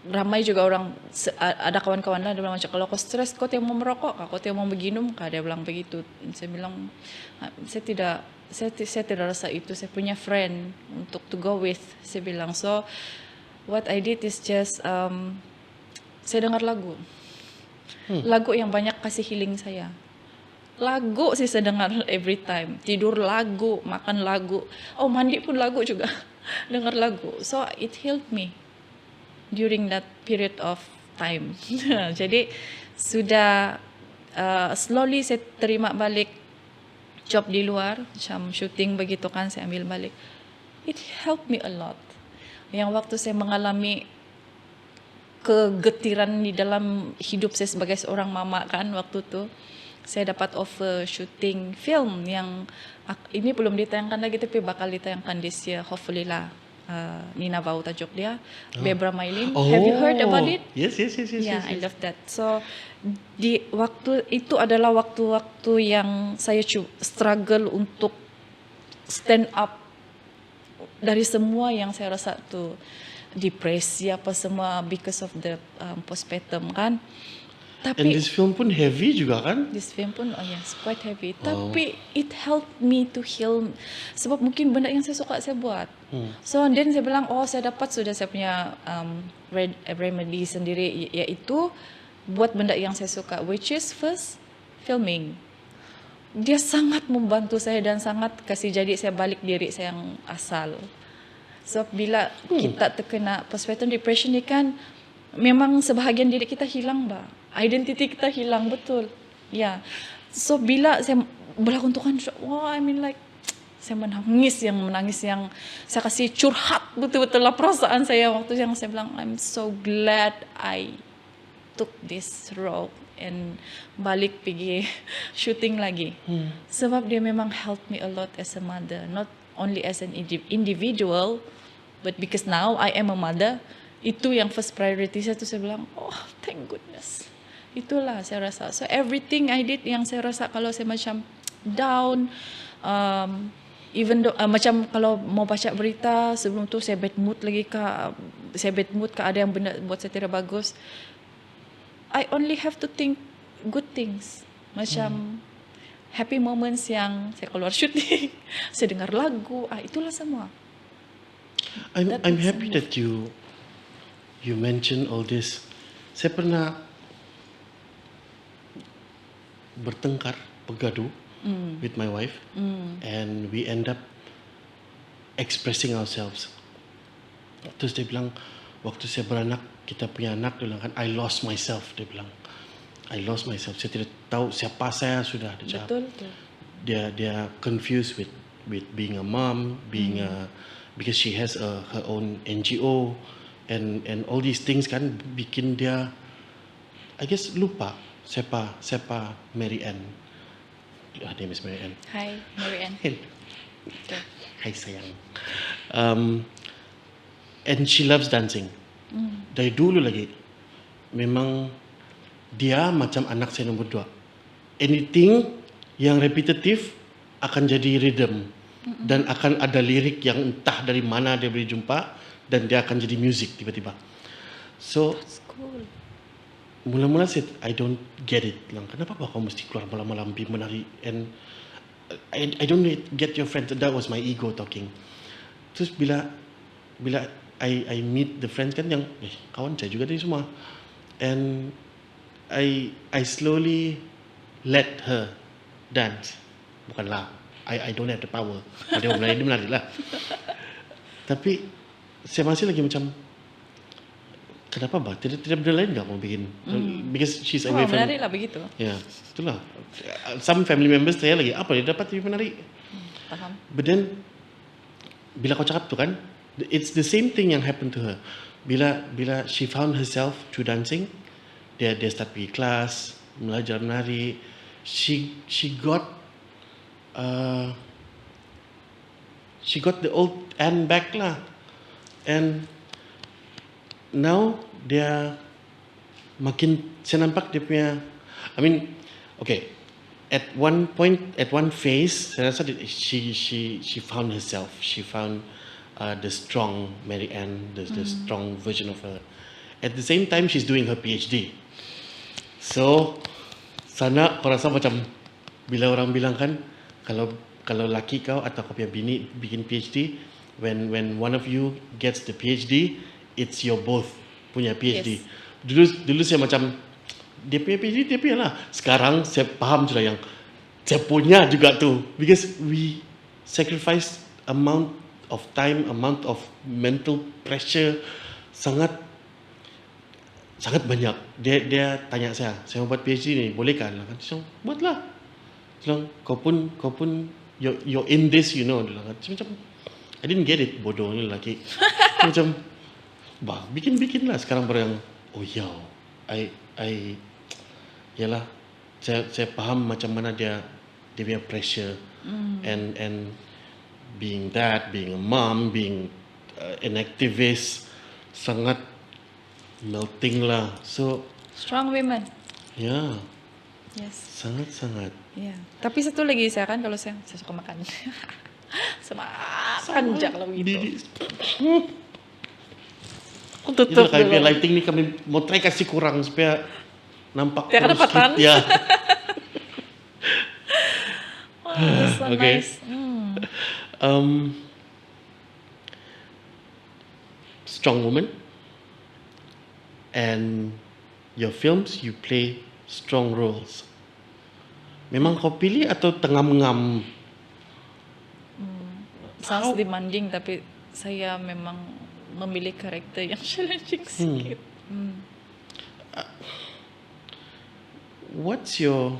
ramai juga orang, ada kawan-kawan lah dia bilang macam, kalau kau stres kau tiang mau merokok kah, kau tiang mau berginum kah, dia bilang begitu. Saya bilang saya tidak rasa itu, saya punya friend untuk to go with, saya bilang. So what I did is just saya dengar lagu yang banyak kasih healing saya. Lagu sih saya dengar every time, tidur lagu, makan lagu, mandi pun lagu juga. Dengar lagu. So it healed me during that period of time. Jadi sudah slowly saya terima balik job di luar, macam syuting begitu kan, saya ambil balik. It helped me a lot. Yang waktu saya mengalami kegetiran di dalam hidup saya sebagai seorang mama kan, waktu tu saya dapat offer syuting film yang ini belum ditayangkan lagi tapi bakal ditayangkan this year, hopefully lah. Nina Bau tajuk dia, Bebra Mylene. Have you heard about it? Yes. Yeah, I love that. So di waktu itu adalah waktu-waktu yang saya struggle untuk stand up dari semua yang saya rasa tu depresi apa semua because of the postpartum kan. And Tapi this film pun heavy juga kan? this film pun yes, quite heavy. Tapi it helped me to heal, sebab mungkin benda yang saya suka saya buat. So then saya bilang, saya sudah saya punya remedy sendiri, iaitu buat benda yang saya suka, which is first filming. Dia sangat membantu saya dan sangat kasih jadi saya balik diri saya yang asal. So bila kita terkena postpartum depression ni kan, memang sebahagian diri kita hilang identiti kita hilang, betul. Ya. So bila saya berlaku Tuhan, I mean like saya menangis yang saya kasih curhat betul-betul lah perasaan saya waktu yang saya bilang I'm so glad I took this role and balik pergi shooting lagi. Sebab dia memang help me a lot as a mother, not only as an individual, but because now I am a mother. Itu yang first priority saya tu, saya bilang thank goodness. Itulah saya rasa. So everything I did yang saya rasa kalau saya macam down, even though macam kalau mau baca berita sebelum tu saya bad mood ada yang benda buat saya tidak bagus, I only have to think good things, macam happy moments yang saya keluar syuting, saya dengar lagu, itulah semua. I'm happy that you mention all this. Saya pernah bertengkar, bergaduh with my wife, and we end up expressing ourselves. Terus dia bilang, waktu saya beranak, kita punya anak, dia bilang kan, I lost myself. Dia bilang, I lost myself. Saya tidak tahu siapa saya sudah. Betul. Dia confused with being a mom, being because she has her own NGO, and all these things kan bikin dia, I guess, lupa siapa Mary Ann. Her name is Mary Ann. Hi, Mary Ann. Hai sayang. Um, and she loves dancing. Dari dulu lagi. Memang dia macam anak saya nombor 2. Anything yang repetitif akan jadi rhythm. Dan akan ada lirik yang entah dari mana dia boleh jumpa. Dan dia akan jadi music tiba-tiba. So, That's cool. mula-mula saya, I don't get it. Kenapa kau mesti keluar malam-malam pergi menari? And I don't get your friend. That was my ego talking. Terus bila I meet the friends kan yang kawan saya juga dari semua. And I slowly let her dance. Bukanlah I don't have the power. Dia menari lah. Tapi saya masih lagi macam kenapa tidak benda lain enggak mau bikin? Because she's away from. Menarik lah begitu. Ya, itulah. Some family members saya lagi apa dia dapat dia menari. Paham. But then bila kau cakap tu kan, it's the same thing yang happened to her. Bila she found herself through dancing, dia start pergi kelas, belajar menari. She got the old Anne back lah. And now dia makin saya nampak dia punya, I mean, okay, at one phase saya rasa she found herself. She found the strong Mary Ann, the strong version of her. At the same time she's doing her PhD. So sana kau rasa macam bila orang bilang kan kalau laki kau atau kau punya bini bikin PhD, when one of you gets the PhD, it's your both punya PhD. Yes. Dulu saya macam dia punya PhD dia punya lah. Sekarang saya faham sudah yang saya punya juga tu, because we sacrifice amount of time, amount of mental pressure sangat banyak. Dia tanya saya mau buat PhD ni, bolehkah? Saya buatlah. Kau pun you're in this, you know. Macam I didn't get it, bodoh ni lelaki. Macam bikin lah. Sekarang baru yang yalah, saya faham macam mana dia punya pressure and being that, being a mom, being an activist, sangat melting lah. So Strong women. ya, Yes. sangat. Ya. Tapi satu lagi saya kan kalau saya suka makan. Semakan jak lah begitu. Aku tutup Itulah dulu. lighting ni kami mau try kasih kurang supaya nampak Biar terus kedapatan. Ya. So Okay. nice. Strong woman, and your films you play strong roles. Memang kau pilih atau tengam-ngam? Sounds demanding tapi saya memang memilih karakter yang challenging sikit. What's your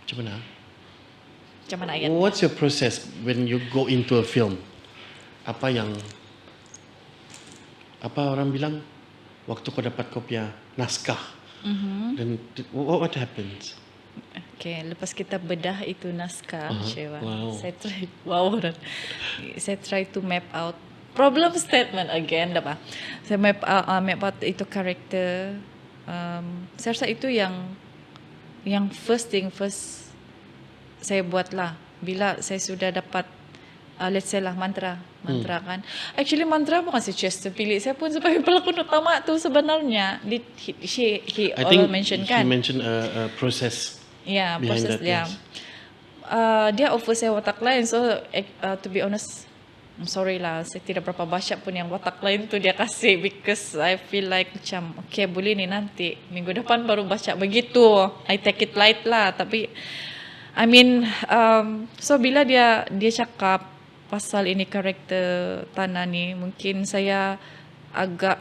macam mana? Macam mana ayat? What's your process when you go into a film? Apa orang bilang waktu kau dapat kau punya naskah? Dan what happens? Okay, lepas kita bedah itu naskah, Shewa, Wow. saya try to map out problem statement again, dah bah. Saya map out itu karakter. Saya rasa itu yang first saya buat lah. Bila saya sudah dapat let's say lah mantra kan. Actually mantra bukan si Chester pilih. Saya pun sebagai pelakon utama tu sebenarnya he I think mention he kan. mentioned a process. Ya, behind proses that, dia. yes. Dia offer saya watak lain. So, to be honest, I'm sorry lah. Saya tidak berapa baca pun yang watak lain tu dia kasih. Because I feel like macam, okay boleh ni nanti. Minggu depan baru baca begitu. I take it light lah. Tapi, I mean, so bila dia cakap pasal ini karakter Tanah ni, mungkin saya agak,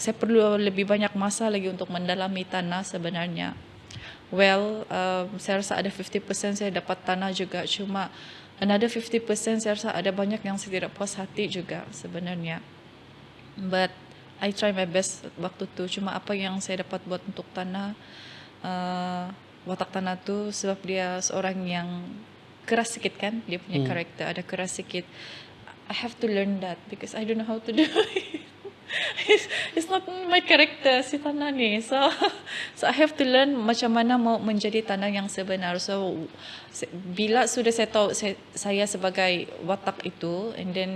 saya perlu lebih banyak masa lagi untuk mendalami Tanah sebenarnya. Well, saya rasa ada 50% saya dapat Tanah juga. Cuma another 50% saya rasa ada banyak yang saya tidak puas hati juga sebenarnya. But I try my best waktu tu. Cuma apa yang saya dapat buat untuk Tanah, watak Tanah tu sebab dia seorang yang keras sikit kan, dia punya karakter ada keras sikit. I have to learn that because I don't know how to do it. It's not my character si Tanah ni. So I have to learn macam mana mau menjadi Tanah yang sebenar. So bila sudah saya tahu saya sebagai watak itu, and then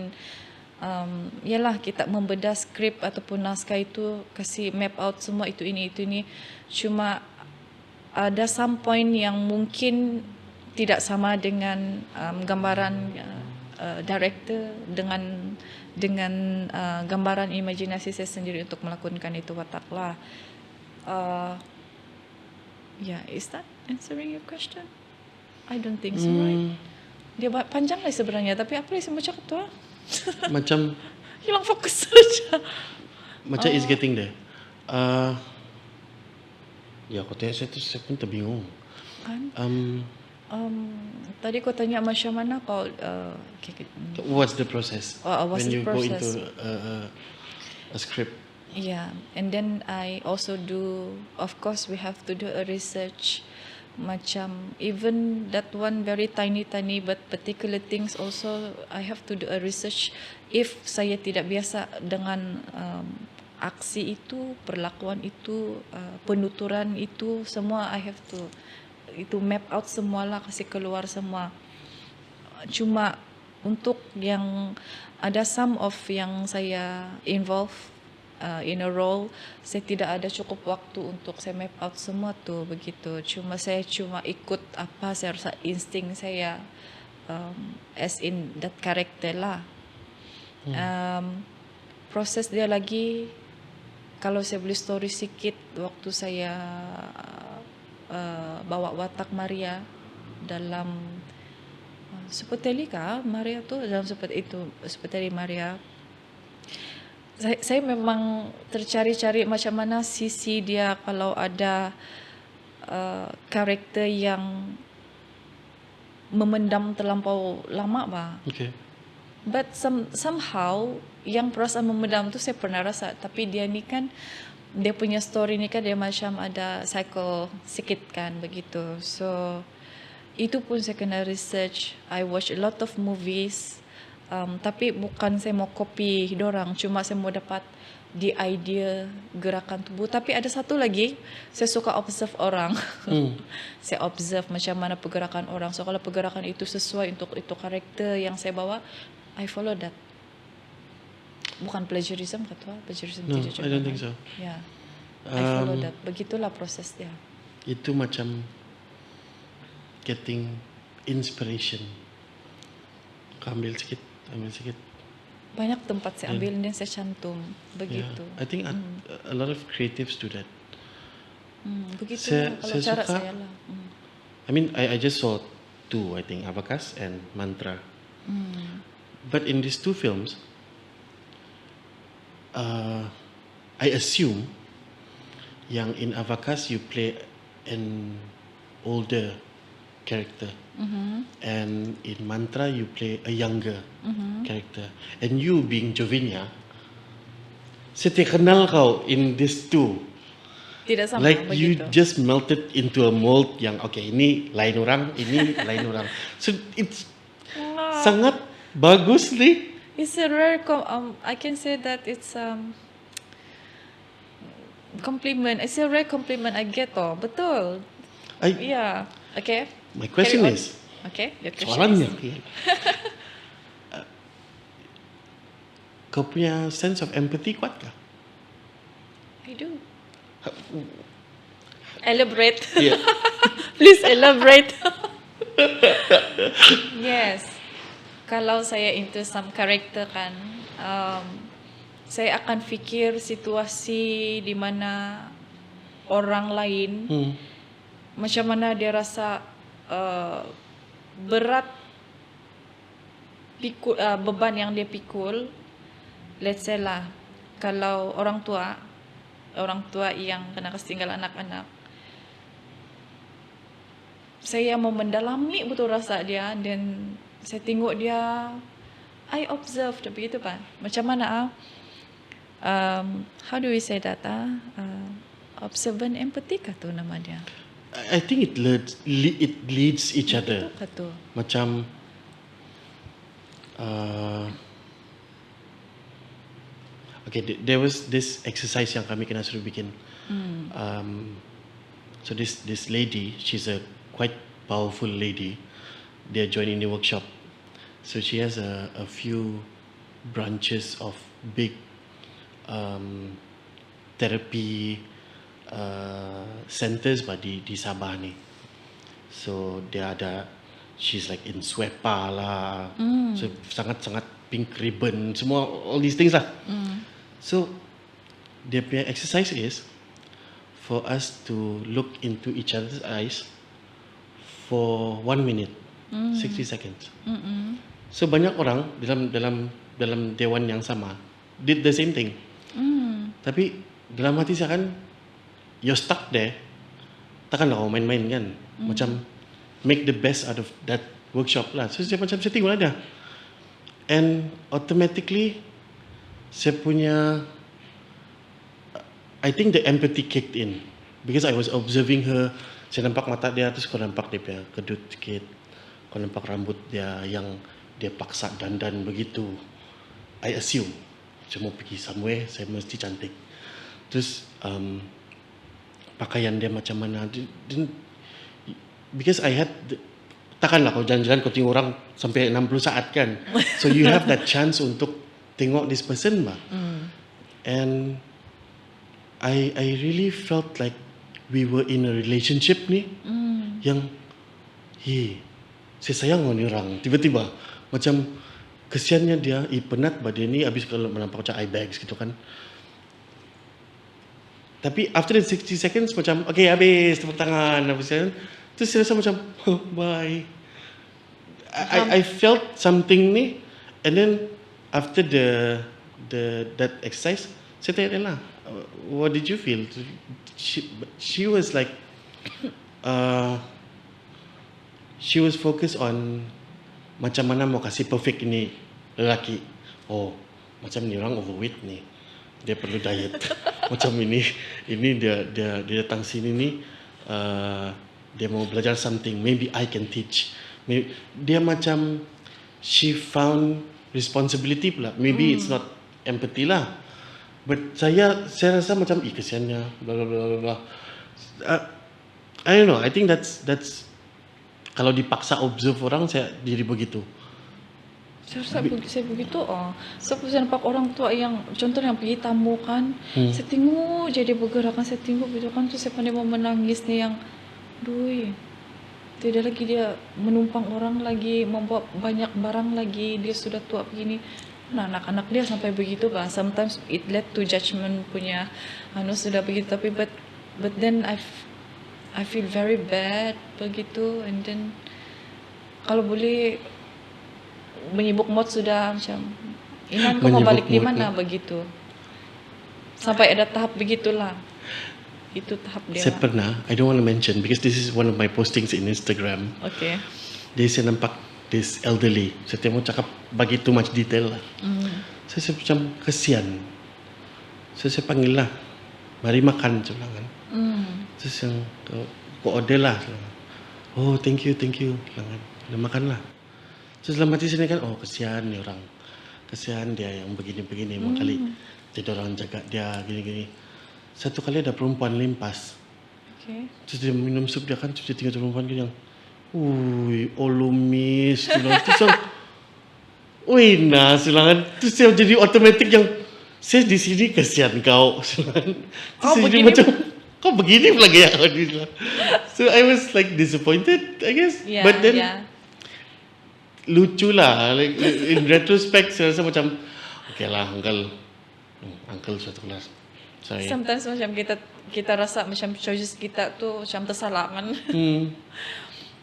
yalah kita membedah skrip ataupun naskah itu, kasih map out semua itu ini. Cuma ada some point yang mungkin tidak sama dengan gambaran director dengan gambaran imajinasi saya sendiri untuk melakonkan itu watak lah. Yeah, is that answering your question? I don't think so, right? Dia panjang lah sebenarnya, tapi apa yang saya mau cakap tu? Macam Hilang fokus saja. macam is getting there. Ya, kau tanya saya pun terbingung. Kan? Tadi kau tanya macam mana kau What's the process what's when the you go process? into a script? Yeah, and then I also do, of course we have to do a research. Macam even that one very tiny but particular things also I have to do a research. If saya tidak biasa dengan aksi itu, perlakuan itu, penuturan itu, semua I have to itu map out semualah, kasih keluar semua. Cuma untuk yang ada some of yang saya involve in a role, saya tidak ada cukup waktu untuk saya map out semua tu begitu. Saya cuma ikut apa saya rasa insting saya as in that character lah. Proses dia lagi, kalau saya boleh story sikit, waktu saya bawa watak Maria dalam Supeteli kah Maria tu, dalam Supeteli Maria, saya memang tercari-cari macam mana sisi dia kalau ada karakter yang memendam terlampau lama bah. Okay. But somehow yang perasaan memendam tu saya pernah rasa, tapi dia ni kan dia punya story ni kan dia macam ada cycle sikit kan begitu. So itu pun saya kena research. I watch a lot of movies. Tapi bukan saya mau copy dorang, cuma saya mau dapat the idea gerakan tubuh. Tapi ada satu lagi, saya suka observe orang. Saya observe macam mana pergerakan orang. So kalau pergerakan itu sesuai untuk itu karakter yang saya bawa, I follow that. Bukan plagiarism kata, plagiarism No, tidak juga. I don't think so. Yeah, I follow that. Begitulah proses dia. Itu macam getting inspiration. Kau ambil sikit. Banyak tempat saya ambil dan saya cantum begitu. Yeah, I think a lot of creatives do that. Begitu kalau cara suka, saya lah. I mean, I just saw two, I think, Abakas and Mantra. But in these two films, I assume yang in Abakas you play an older character, and in Mantra you play a younger character, and you being Jovinia, saya kenal kau in these two. Tidak sama Like begitu. you just melted into a mold yang okay, ini lain orang, ini lain orang. So it's sangat bagus nih. It's a rare I can say that it's compliment. It's a rare compliment I get betul. Yeah. Okay. My question Carry on. is, okay, your question soalannya, is, kau punya sense of empathy kuat kah? I do. Elaborate. Yeah. Please elaborate. Yes. Kalau saya into some character kan, saya akan fikir situasi di mana orang lain macam mana dia rasa berat beban yang dia pikul. Let's say lah, kalau orang tua yang kena ketinggal anak-anak, saya mau mendalami betul rasa dia, dan saya tengok dia, I observe begitu kan, macam mana how do we say that observant empathy kah tu nama dia? I think it leads each other. Betul. Macam uh, okay, there was this exercise yang kami kena suruh bikin. So this lady, she's a quite powerful lady. They're joining the workshop. So she has a few branches of big therapy centers di Sabah ni. So dia ada, she's like in SWEPA lah. So sangat-sangat pink ribbon, semua all these things lah. So dia punya exercise is for us to look into each other's eyes for 1 minute, 60 seconds. So banyak orang dalam dewan yang sama did the same thing. Tapi dalam hati saya kan, you're stuck there, takkanlah kau main-main kan. Macam make the best out of that workshop lah. So saya macam, saya tengok ada, and automatically saya punya, I think the empathy kicked in because I was observing her. Saya nampak mata dia, terus kau nampak dia punya kedut sikit, kau nampak rambut dia yang dia paksa dandan begitu. I assume saya mau pergi somewhere, saya mesti cantik. Terus pakaian dia macam mana, because I had, takkanlah kau jalan-jalan kau tengok orang sampai 60 saat kan. So you have that chance untuk tengok this person bah. And I really felt like we were in a relationship ni yang saya sayang dengan ni orang. Tiba-tiba macam kesiannya dia, penat bah dia ni, habis kalau nampak macam eye bags gitu kan. Tapi after the 60 seconds macam okay habis, tepuk tangan habis kan. Terus saya rasa macam bye. I felt something ni, and then after that exercise saya tanya dia lah, what did you feel? She was like she was focused on macam mana mau kasih perfect ini lelaki. Oh, macam ni orang overweight ni, dia perlu diet. Macam ini dia datang sini ni, dia mau belajar something, maybe I can teach. Dia macam she found responsibility pula. Maybe it's not empathy lah. But saya rasa macam kesiannya bla bla bla bla. I don't know. I think that's kalau dipaksa observe orang, saya jadi begitu. Saya begitu. Saya nampak orang tua yang contoh yang pergi tamu kan, saya tengok jadi bergerakan, saya tengok begitu kan, tu saya pandai mau menangis nih yang, duh, tidak lagi dia menumpang orang lagi, membawa banyak barang lagi, dia sudah tua begini. Nah, anak-anak dia sampai begitu bah. Sometimes it led to judgment punya, sudah begitu. Tapi but then I feel very bad begitu, and then kalau boleh menyibuk mood sudah macam, Inan kau mau balik di mana begitu. Sampai ada tahap begitulah. Itu tahap dia. Saya pernah, I don't want to mention because this is one of my postings in Instagram. Okay. Dia saya nampak this elderly. Saya mau cakap bagi too much detail lah. Saya macam kesian. Saya panggil lah, mari makan macam kan. Terus yang kau order lah. Oh thank you. Kan. Dah makan lah. Terus dalam hati saya kan, oh kesian ni orang. Kesian dia yang begini-begini. Kali tidak orang jaga dia gini-gini. Satu kali ada perempuan limpas. Okay. Terus dia minum sup dia kan, terus dia tinggal perempuan gini yang, olumis. Terus yang, silangan. Terus saya jadi otomatik yang, saya di sini kesian kau. Silangan. Terus saya jadi macam, kau begini pula gaya kau. So I was like disappointed, I guess. Yeah, But then, lucu lah. Like, in retrospect, saya rasa macam, okay lah, uncle suatu kelas. Sorry. Sometimes macam kita rasa macam choices kita tu macam tersalah kan.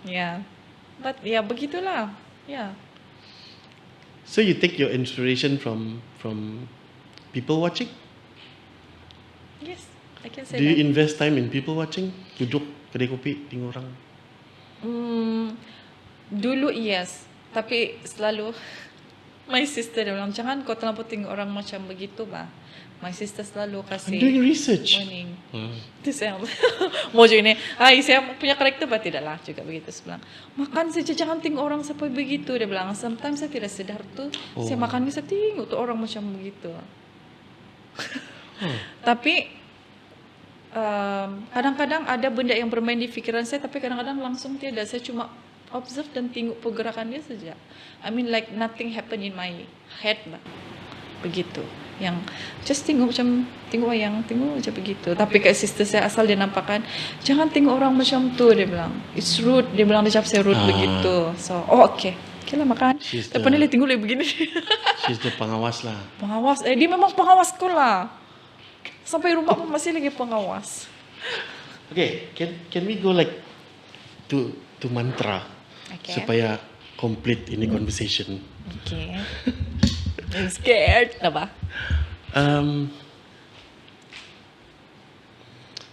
Yeah. But begitulah. Yeah. So you take your inspiration from people watching? Yes, I can say Do you that. invest time in people watching? Duduk kedai kopi tengok orang. Dulu yes, tapi selalu My sister dia bilang, jangan kau terlalu tengok orang macam begitu bah. My sister selalu I'm doing kasih research. warning. Hmm. Itu saya mau juga ini. Saya punya karakter bah tidaklah juga begitu. Saya bilang, makan saja jangan tengok orang sampai begitu. Dia bilang, sometimes saya tidak sedar tuh. Saya makan saya tengok tuh orang macam begitu. Tapi kadang-kadang ada benda yang bermain di pikiran saya, tapi kadang-kadang langsung tiada. Saya cuma observe dan tengok pergerakan dia saja. I mean like nothing happen in my head bah. Begitu. Yang just tengok macam tengok wayang, tengok macam begitu. Tapi kat sister saya asal dia nampakkan, jangan tengok orang macam tu, dia bilang. It's rude. Dia bilang dia cakap saya rude begitu. So, okay. Okay lah makan. Lepas ni dia tengok lagi begini. She's the pengawas lah. Pengawas. Dia memang pengawas kau lah. Sampai rumah pun masih lagi pengawas. Okay, can we go like to mantra Okay. supaya complete ini conversation. Okay. I'm scared. Apa?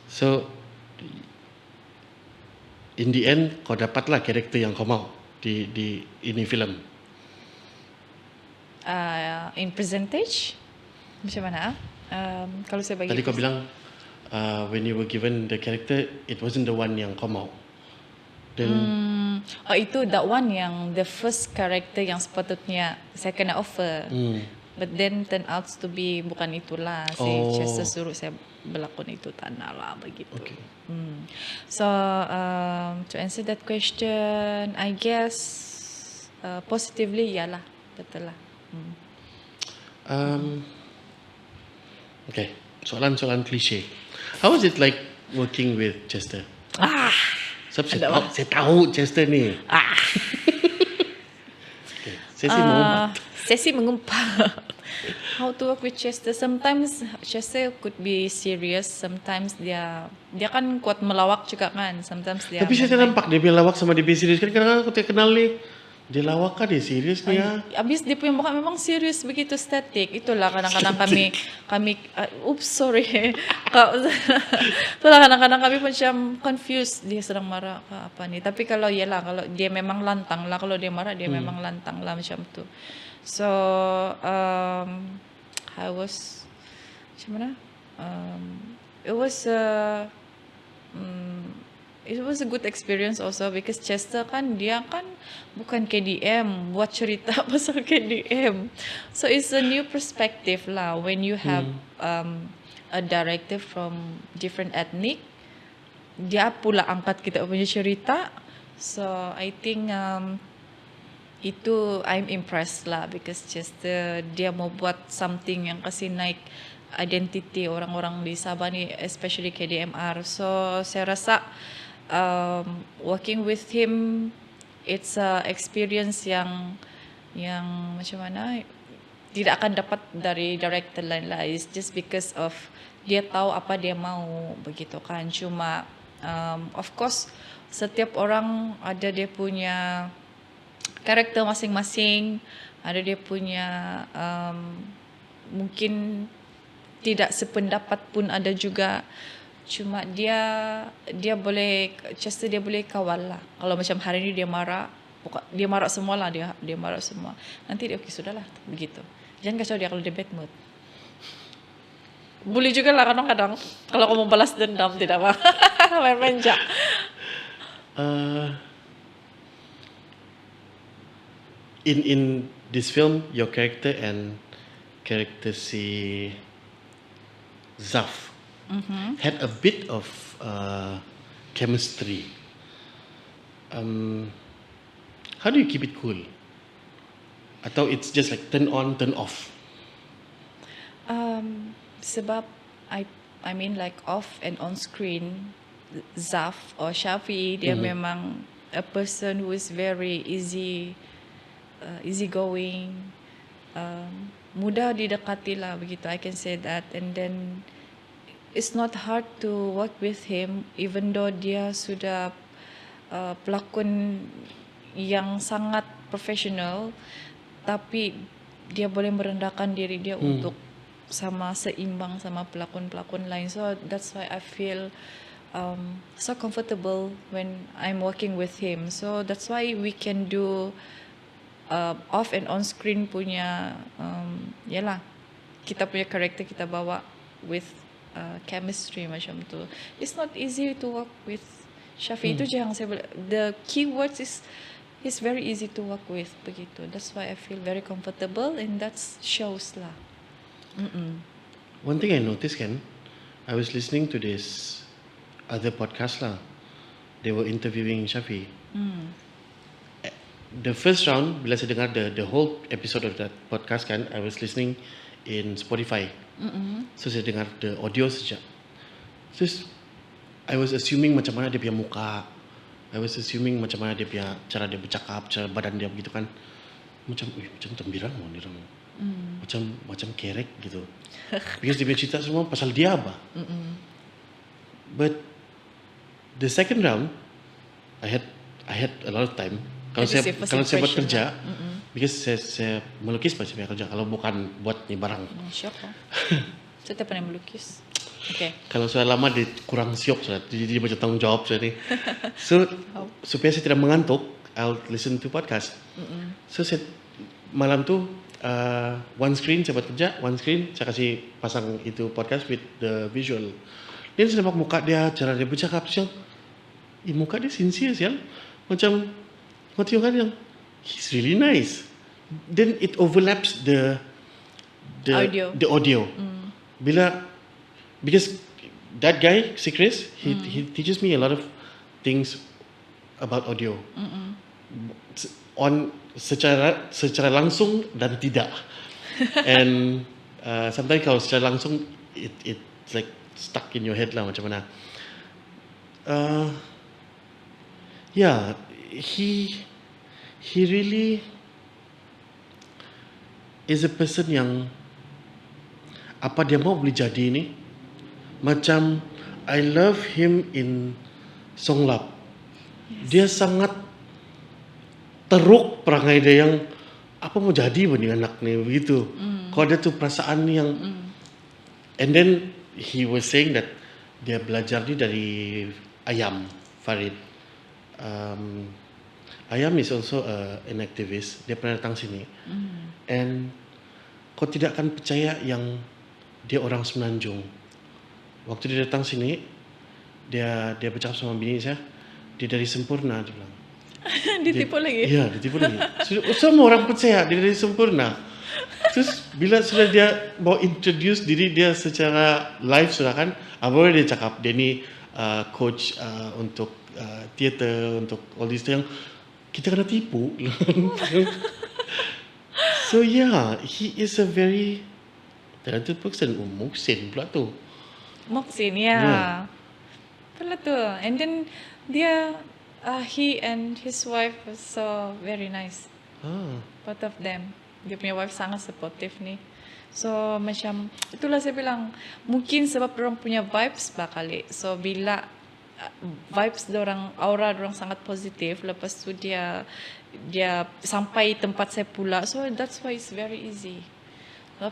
So in the end kau dapatlah karakter yang kau mau di ini filem. In percentage? Macam mana? Kalau saya bagi Tadi kau bilang when you were given the character, it wasn't the one yang kau mau. Then itu that one yang the first character yang sepatutnya saya kena offer. But then turn out to be bukan itulah. Si Chester suruh saya berlakon itu tanah lah begitu. Okay. So to answer that question, I guess positively iyalah, betul lah. Okay, soalan-soalan klise. How was it like working with Chester? Sebab saya tahu Chester ni. Okay, sesi mengumpat. Sesi mengumpat. How to work with Chester? Sometimes Chester could be serious. Sometimes dia kan kuat melawak juga kan. Sometimes dia. Tapi saya tak nampak dia bilang lawak sama dia bilang serius kan. Kadang-kadang aku tak kenal ni. Dia lawak kan dia serius ni ya. Habis dia punya muka memang serius begitu static. Itulah kadang-kadang kami sorry. Itulah kadang-kadang kami macam confused dia sedang marah ke apa ni. Tapi kalau dia memang lantang lah, kalau dia marah dia memang lantang lah macam tu. So I was macam mana? It was a good experience also because Chester kan dia kan bukan KDM buat cerita pasal KDM, so it's a new perspective lah when you have a director from different ethnic, dia pula angkat kita punya cerita. So I think itu I'm impressed lah because Chester dia mau buat something yang kasih naik identity orang-orang di Sabah ni, especially KDMR. So saya rasa working with him it's a experience yang macam mana tidak akan dapat dari director lain lah. It's just because of dia tahu apa dia mau begitu kan. Cuma of course setiap orang ada dia punya karakter masing-masing, ada dia punya mungkin tidak sependapat pun ada juga. Cuma dia boleh Chester dia boleh kawal lah. Kalau macam hari ni dia marah semua lah, dia marah semua. Nanti dia okey sudahlah begitu. Jangan kacau dia kalau dia bad mood. Boleh juga lah kadang-kadang kalau kamu balas dendam tidak apa. Main-main je. In this film, your character and character si Zaf had a bit of chemistry. How do you keep it cool? Atau it's just like turn on, turn off? Sebab I mean like off and on screen, Zaf or Shafi dia memang a person who is very easy going, mudah didekati lah begitu. I can say that. And then it's not hard to work with him even though dia sudah pelakon yang sangat profesional, tapi dia boleh merendahkan diri dia untuk sama seimbang sama pelakon-pelakon lain. So that's why I feel so comfortable when I'm working with him. So that's why we can do off and on screen punya yalah, kita punya karakter kita bawa with chemistry macam tu. It's not easy to work with Shafi. Itu je yang saya the keywords is he's very easy to work with begitu. That's why I feel very comfortable and that shows lah. One thing I noticed kan, I was listening to this other podcast lah. They were interviewing Shafi. The first round, bila saya dengar the whole episode of that podcast kan, I was listening in Spotify. So saya dengar the audio saja. Terus I was assuming macam mana dia punya muka. I was assuming macam mana dia punya cara dia bercakap, cara badan dia begitu kan. Macam tembirang dia orang. Macam kerek gitu. Because dia punya cerita semua pasal dia apa. But the second round, I had a lot of time. Kalau saya buat kerja, because saya melukis pasti saya kerja. Kalau bukan buat ni barang. Syok lah. Saya tak pernah melukis. Okay. Kalau saya lama dia kurang siok sudah. Jadi dia macam tanggung jawab saya ni. So supaya saya tidak mengantuk, I'll listen to podcast. So saya malam tu one screen saya buat kerja, one screen saya kasih pasang itu podcast with the visual. Dia saya nampak muka dia, cara dia bercakap siang. Muka dia sincere siang. Macam tengok kan yang he's really nice. Then it overlaps the audio. Because that guy, si Chris, he teaches me a lot of things about audio. On secara langsung dan tidak. And sometimes kalau secara langsung it's like stuck in your head lah macam mana. Yeah, he really is a person yang apa dia mau boleh jadi ni. Macam I love him in Songlap. Dia sangat teruk perangai dia yang apa mau jadi benih anak ni begitu. Kau ada tu perasaan ni yang and then he was saying that dia belajar ni dari Ayam Farid. Ayam is also an activist. Dia pernah datang sini. And kau tidak akan percaya yang dia orang Semenanjung. Waktu dia datang sini, dia bercakap sama bini saya, dia dari Sempurna dia bilang. Ditipu lagi? Ya, ditipu lagi. Semua orang percaya dia dari Sempurna. Terus bila sudah dia mau introduce diri dia secara live sudah kan, baru dia cakap dia ni coach untuk theater, untuk all this yang kita kena tipu. So yeah, he is a very talented person. Muhsin pula tu. Muhsin, yeah. Pula tu. And then dia, he and his wife was so very nice. Both of them. Dia punya wife sangat supportive ni. So macam, itulah saya bilang, mungkin sebab orang punya vibes bakali. So bila vibes dorang, aura dorang sangat positif, lepas tu dia sampai tempat saya pula. So that's why it's very easy.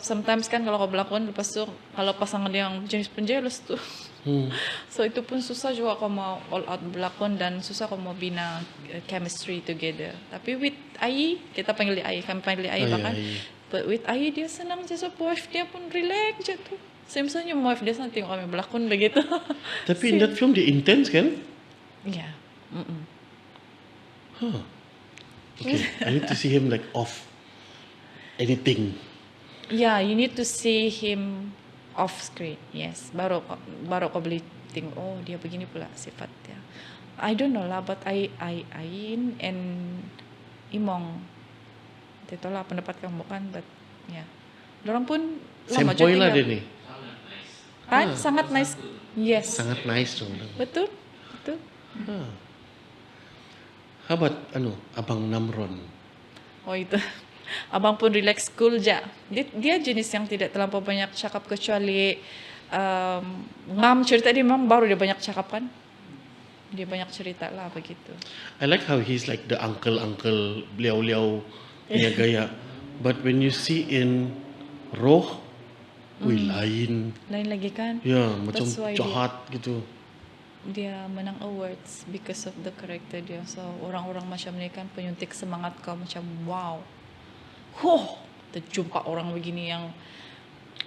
Sometimes kan kalau kau berlakon, lepas tu kalau pasangan dia yang jenis penjealous tu, so itu pun susah juga kau mau all out berlakon dan susah kau mau bina chemistry together. Tapi with Ai, kita panggil dia Ai, kami panggil dia Ai bahkan. But with Ai dia senang je, so wife dia pun relax je tu. Misalnya wife dia senang tengok kami berlakon begitu. Tapi in that film dia intense kan? Yeah. Okay, I need to see him like off anything. Yeah, you need to see him off screen. Yes, baru kau boleh tengok. Oh, dia begini pula sifat dia. I don't know lah, but Ain and Imong, itu lah pendapat kamu kan, but yeah, orang pun lama Sempoy lah dia ni. Kan, sangat nice. Yes. Sangat nice tu. Betul. How about Abang Namron? Oh itu. Abang pun relax cool je. Dia jenis yang tidak terlampau banyak cakap kecuali ngam cerita dia memang baru dia banyak cakap kan. Dia banyak cerita lah begitu. I like how he's like the uncle beliau punya gaya. But when you see in Roh, lain. Lain lagi kan? Ya, macam That's why jahat gitu. dia menang awards because of the character dia. So orang-orang macam ni kan penyuntik semangat kau macam wow. Terjumpa orang begini yang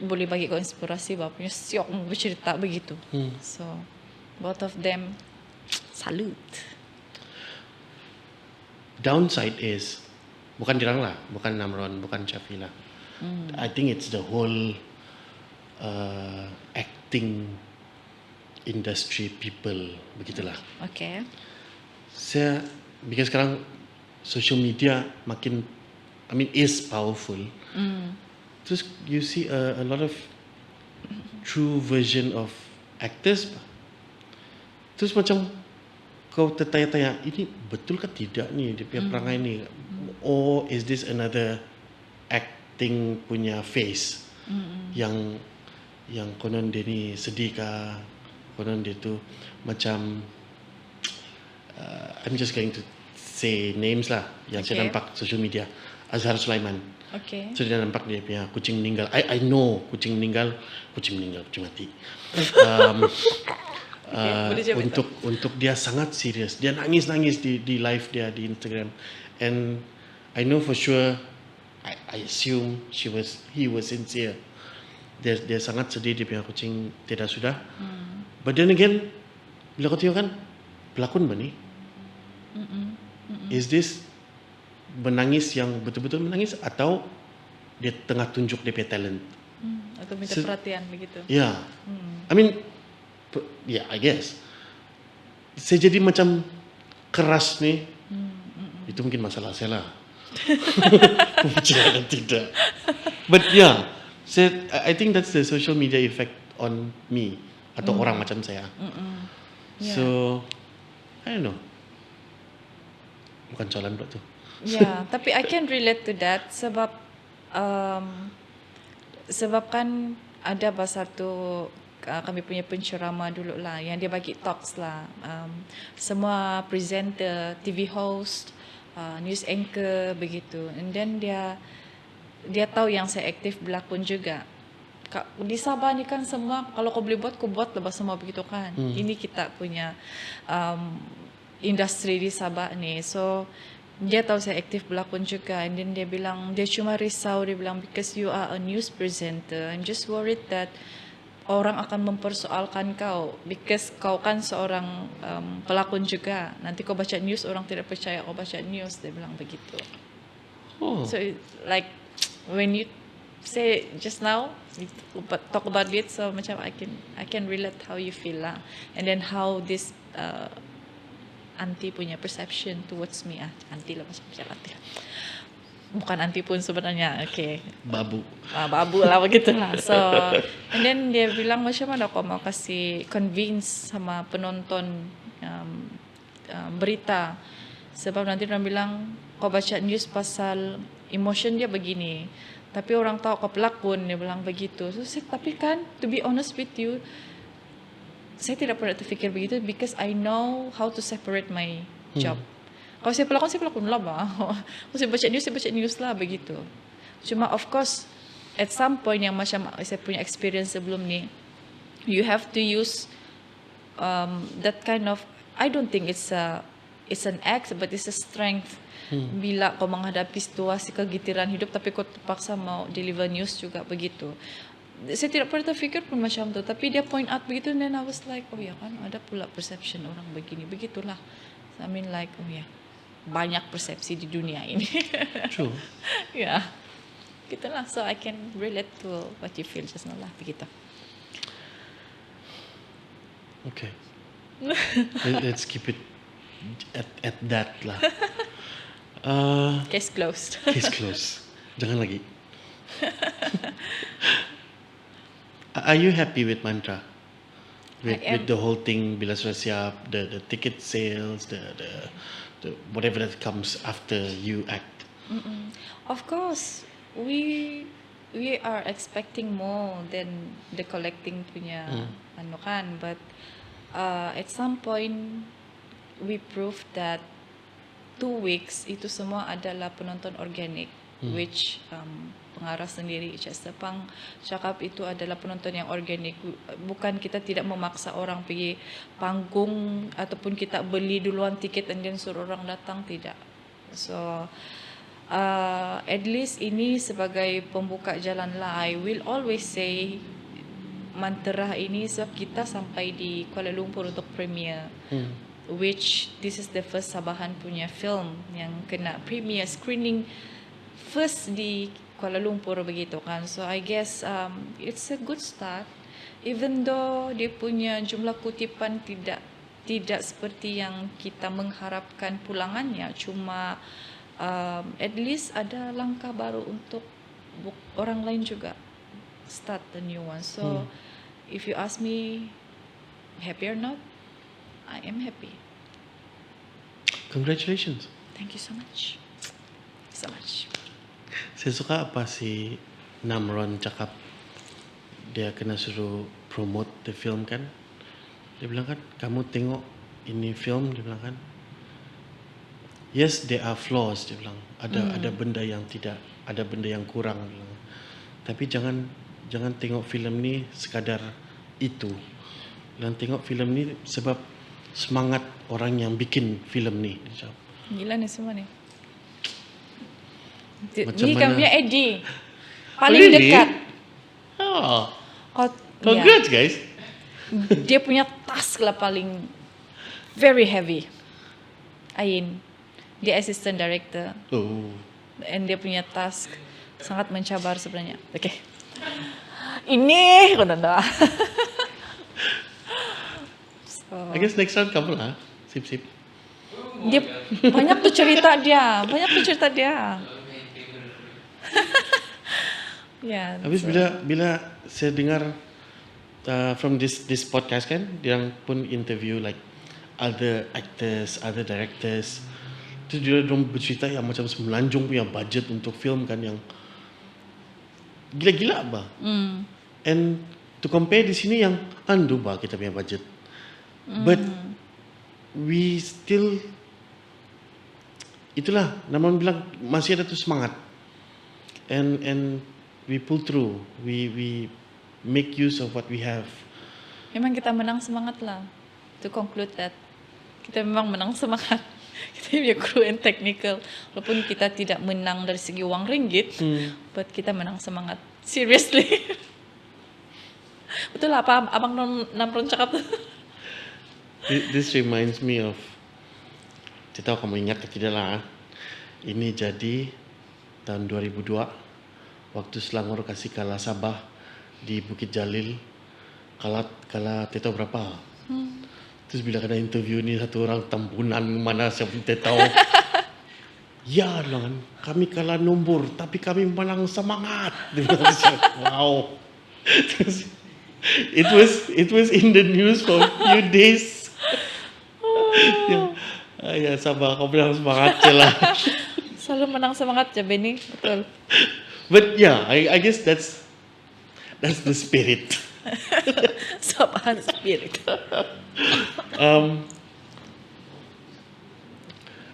boleh bagi kau inspirasi, punya siok bercerita begitu. So both of them salute. Downside is bukan dirang lah, bukan Namron, bukan Shafi lah. I think it's the whole acting industry people begitulah. Okay. Saya because sekarang social media makin is powerful. Terus you see a lot of true version of actors. Terus macam kau tertanya-tanya, ini betul ke tidak ni dia punya perangai ni? Or is this another acting punya face yang konon dia ni sedih kah? Konon dia tu macam I'm just going to say names lah yang saya nampak social media. Azhar Sulaiman. Okay. So dia nampak dia punya kucing meninggal. I know kucing mati. Untuk dia sangat serius. Dia nangis di live dia di Instagram. And I know for sure, I assume he was sincere. Dia sangat sedih dia punya kucing tidak sudah. But then again, bila kau tengok kan pelakon ba ni? Is this menangis yang betul-betul menangis atau dia tengah tunjuk dia punya talent? Atau minta perhatian begitu? Yeah. I mean, I guess. Saya jadi macam keras ni. Itu mungkin masalah saya lah. Jangan tidak. But yeah, I think that's the social media effect on me atau orang macam saya. Yeah. So, I don't know. Bukan soalan pula tu. Ya, tapi I can relate to that sebab kan ada satu kami punya pencerama dulu lah yang dia bagi talks lah. Semua presenter, TV host, news anchor begitu. And then dia tahu yang saya aktif berlakon juga. Di Sabah ni kan semua kalau kau boleh buat, kau buat lepas semua begitu kan. Ini kita punya industri di Sabah ni. So dia tahu saya aktif berlakon juga. And then dia bilang, dia cuma risau, dia bilang because you are a news presenter, I'm just worried that orang akan mempersoalkan kau because kau kan seorang pelakon juga. Nanti kau baca news, orang tidak percaya kau baca news. Dia bilang begitu. So like when you say just now, we talk about it, so macam I can relate how you feel lah. And then how this anti punya perception towards me. Anti lah macam anti. Bukan anti pun sebenarnya. Okay. Babu lah begitulah. So and then dia bilang macam mana kau mau kasih convince sama penonton berita, sebab nanti orang bilang kau baca news pasal emotion dia begini, tapi orang tahu kau pelakon, dia bilang begitu. So tapi kan to be honest with you, saya tidak pernah terfikir begitu because I know how to separate my job. Kalau saya pelakon lah bah. Kalau saya baca news lah begitu. Cuma of course at some point yang macam saya punya experience sebelum ni, you have to use that kind of, I don't think it's an act, but it's a strength. Bila kau menghadapi situasi kegitiran hidup tapi kau terpaksa mau deliver news juga begitu. Saya tidak pernah terfikir pun macam tu, tapi dia point out begitu, and then I was like, oh ya kan ada pula perception orang begini, begitulah. I mean like, oh ya, banyak persepsi di dunia ini. True. Ya, gitulah. So I can relate to what you feel just now lah, begitu. Okay. Let's keep it at that lah. Case closed. Case closed. Jangan lagi. Are you happy with Mantra? With the whole thing, bila sudah siap, the ticket sales, the whatever that comes after you act. Of course, we are expecting more than the collecting punya ano kan, but at some point we proved that 2 weeks itu semua adalah penonton organik. which pengarah sendiri Chester Pang cakap itu adalah penonton yang organik. Bukan kita tidak memaksa orang pergi panggung ataupun kita beli duluan tiket dan then suruh orang datang, tidak. So at least ini sebagai pembuka jalan lah. I will always say mantra ini sebab kita sampai di Kuala Lumpur untuk premiere, which this is the first Sabahan punya film yang kena premiere screening first di Kuala Lumpur begitu kan. So I guess it's a good start, even though dia punya jumlah kutipan tidak seperti yang kita mengharapkan pulangannya, cuma at least ada langkah baru untuk orang lain juga start the new one. So if you ask me happy or not, I am happy. Congratulations. Thank you so much. So much. Saya suka apa si Namron cakap dia kena suruh promote the film kan. Dia bilang kan, kamu tengok ini film, dia bilang kan, yes there are flaws, dia bilang. Ada benda yang tidak, ada benda yang kurang, dia bilang. Tapi jangan tengok filem ni sekadar itu. Dan tengok filem ni sebab semangat orang yang bikin filem ni. Gila ni semua ni. Macam Ni mana? kami punya Eddie. Paling really? dekat. Oh, Oh, congrats guys. Dia punya task lah paling very heavy. Ain. Dia assistant director. Oh. And dia punya task sangat mencabar sebenarnya. Okay. Ini konanda. So, I guess next round kamu lah. Sip. dia banyak tu cerita dia. Ya. Habis bila saya dengar from this podcast kan, dia pun interview like other actors, other directors. Tu dia orang bercerita yang macam semelanjung punya budget untuk film kan, yang gila-gila bah. And to compare di sini yang andu bah kita punya budget. But we still, itulah Naman bilang masih ada tu semangat. And we pull through. We make use of what we have. Memang kita menang semangat lah. To conclude that, kita memang menang semangat. Kita punya crew and technical. Walaupun kita tidak menang dari segi wang ringgit, but kita menang semangat. Seriously. Betul lah apa Abang Namron cakap tu. This reminds me of, tidak tahu kamu ingat atau tidak lah. Ini jadi tahun 2002, waktu Selangor kasih kalah Sabah di Bukit Jalil. Kalah tidak tahu berapa. Terus bila kena interview ni satu orang Tambunan mana saya pun tidak tahu. Ya lah, kami kalah nombor tapi kami menang semangat. Wow. It was in the news for a few days. Ya Sabah, kau menang semangat je lah. Selalu menang semangat je Benny, betul. But yeah, I guess that's the spirit. Sabahan spirit.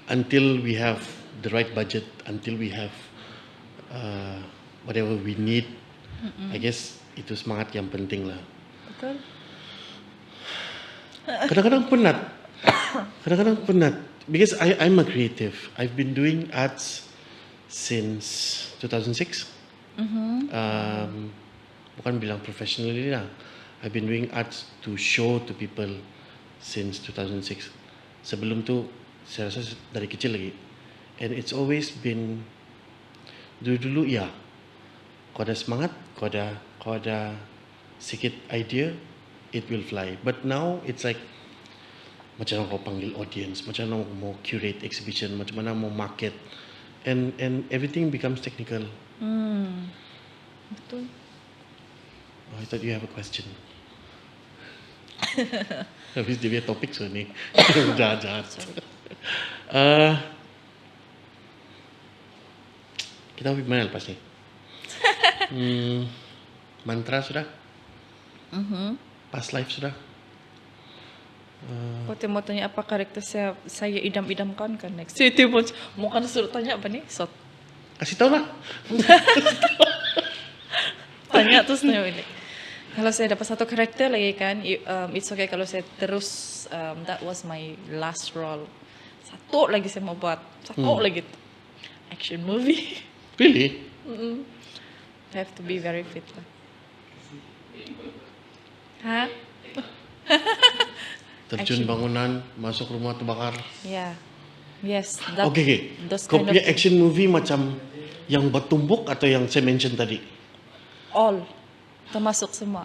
Until we have the right budget, until we have whatever we need, I guess itu semangat yang penting lah. Betul. Kadang-kadang penat. Because I'm a creative. I've been doing arts since 2006. Bukan bilang professionally lah. I've been doing arts to show to people since 2006. Sebelum tu saya rasa dari kecil lagi. And it's always been dulu ya. Kau ada semangat, kau ada sikit idea, it will fly. But now it's like macam mana kau panggil audience, macam mana mau curate exhibition, macam mana mau market, and everything becomes technical. Betul. Oh, I thought you have a question. Habis dia punya topik so ni. Jahat. Kita pergi mana lepas ni? Mantra sudah? Past life sudah? Kau mau tanya apa karakter saya idam-idamkan kan next. Itu pun mau kan suruh tanya apa ni? Kasih tahu lah. Tanya terus tanya balik. Kalau saya dapat satu karakter lagi kan, it's okay kalau saya terus, that was my last role. Satu lagi saya mau buat, satu lagi tuh. Action movie. Really? I have to be very fit lah. Hah? Terjun Action. bangunan, masuk rumah terbakar. Yeah. Yes. Okay. Those Kau kind punya of action movie macam yang bertumbuk atau yang saya mention tadi? all termasuk semua.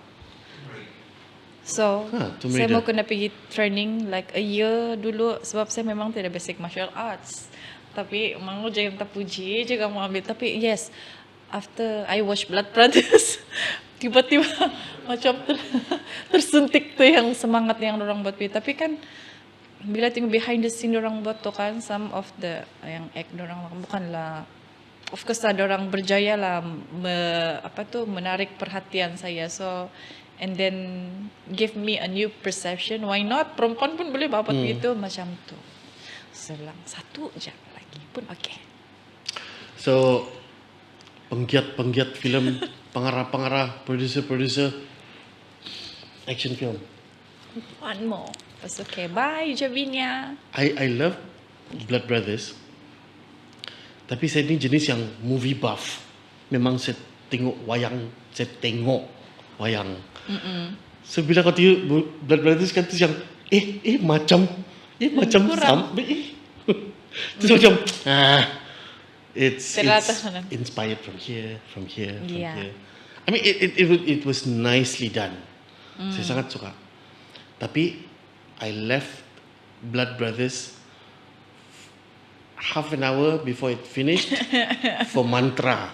So, Tomb saya Raider. mau kena pergi training like a year dulu sebab saya memang tidak basic martial arts. Tapi mau jangan terpuji juga mau ambil. Tapi yes, after I watch Blood Brothers, tiba-tiba macam tersuntik tuh yang semangat yang orang buat. Tapi kan bila tengok behind the scene orang buat tuh kan, some of the yang act orang bukanlah, of course ada orang berjaya lah menarik perhatian saya. So and then give me a new perception. Why not? Perempuan pun boleh dapat gitu macam tu. Selang satu je lagi pun okay. So, penggiat filem, pengarah-pengarah, producer action film. One more. That's okay. Bye, Javinia. I love Blood Brothers. Tapi saya ni jenis yang movie buff. Memang saya tengok wayang. So bila kau tengok Blood Brothers kan tu yang macam Kurang. Terus macam it's Terata. inspired from here. Yeah. I mean it was nicely done. Saya sangat suka. Tapi I left Blood Brothers half an hour before it finished for mantra.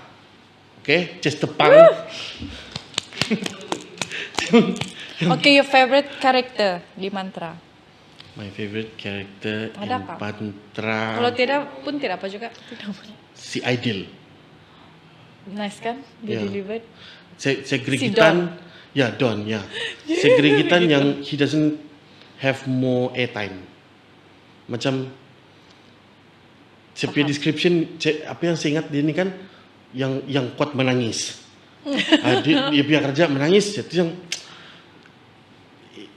Okay, just tepang. Okay, your favorite character di Mantra? My favorite character Ada in apa? mantra Kalau tidak pun tidak apa juga. Tidak apa. si Aidil. Nice kan? Dia Yeah. delivered. Saya gerigitan. Ya, Don, ya. Saya gerigitan yang he doesn't have more airtime. Macam saya punya description, apa yang saya ingat dia ni kan yang kuat menangis. Dia punya kerja menangis. Itu yang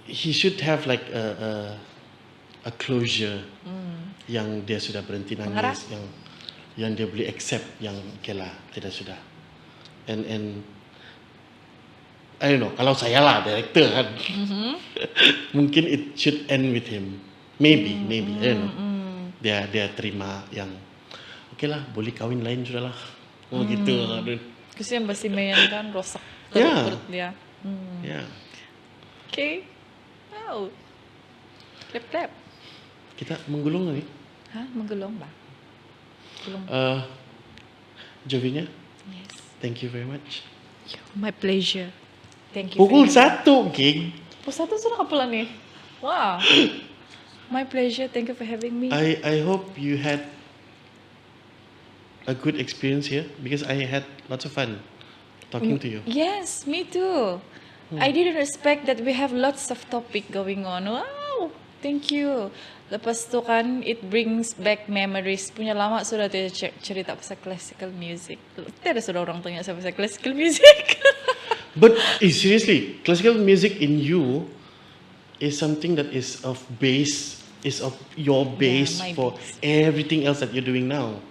he should have like a closure. Yang dia sudah berhenti Mengarah? nangis, yang dia boleh accept yang okay lah, tidak sudah. And I don't know, kalau saya lah director kan. Mungkin it should end with him. Maybe, I don't know. Dia terima yang okay lah, boleh kahwin lain sudah lah. Oh gitu. Kesian basi mayan kan rosak Yeah. perut dia. Ya. Okay. Wow. Clap. Kita menggulung ni. Hah? Menggulung ba? Gulung. Jovinya, Yes. thank you very much. My pleasure. Thank you. Pukul very much. 1, gig. Pukul 1 sudah kapalan ni. Wow. My pleasure. Thank you for having me. I hope you had a good experience here because I had lots of fun talking to you. Yes, me too. I didn't expect that we have lots of topic going on. Wow, thank you. Lepas tu kan, it brings back memories. Punya lama sudah dia cerita pasal classical music. Tidak sudah orang tanya saya pasal classical music. But seriously, classical music in you is something that is of your base my for base. everything else that you're doing now.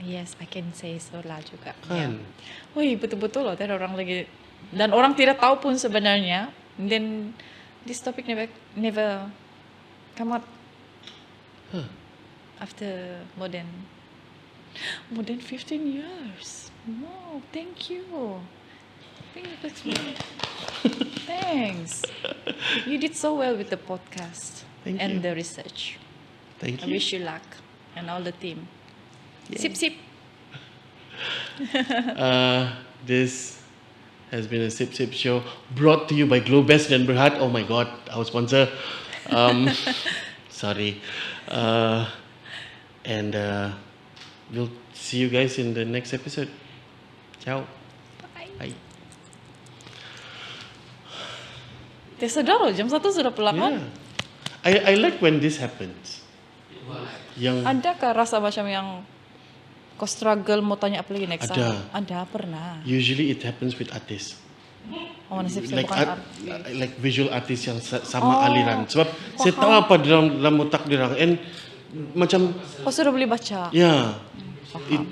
Yes, I can say so lah juga. Kan? Yeah. Wih, betul-betul loh. Tidak orang lagi dan orang tidak tahu pun sebenarnya. And then this topic never come up after more than 15 years. Wow, thank you. Thanks. You did so well with the podcast Thank and you. the research. Thank I you. wish you luck and all the team. Sip sip. This has been a Sip Sip show brought to you by Globest dan Berhad. Oh my God, our sponsor. Sorry. And we'll see you guys in the next episode. Ciao. Bye. Bye. Dia sedar loh, jam 1 sudah pulang kan? Yeah. I like when this happens. Yang Adakah rasa macam yang Kau struggle mau tanya apa lagi next? Ada. Ada, pernah. Usually it happens with artists. Oh, nasib saya Like bukan like visual artist yang sama aliran. Sebab saya tahu apa dalam otak dia orang. And macam Kau sudah boleh baca? ya, Faham.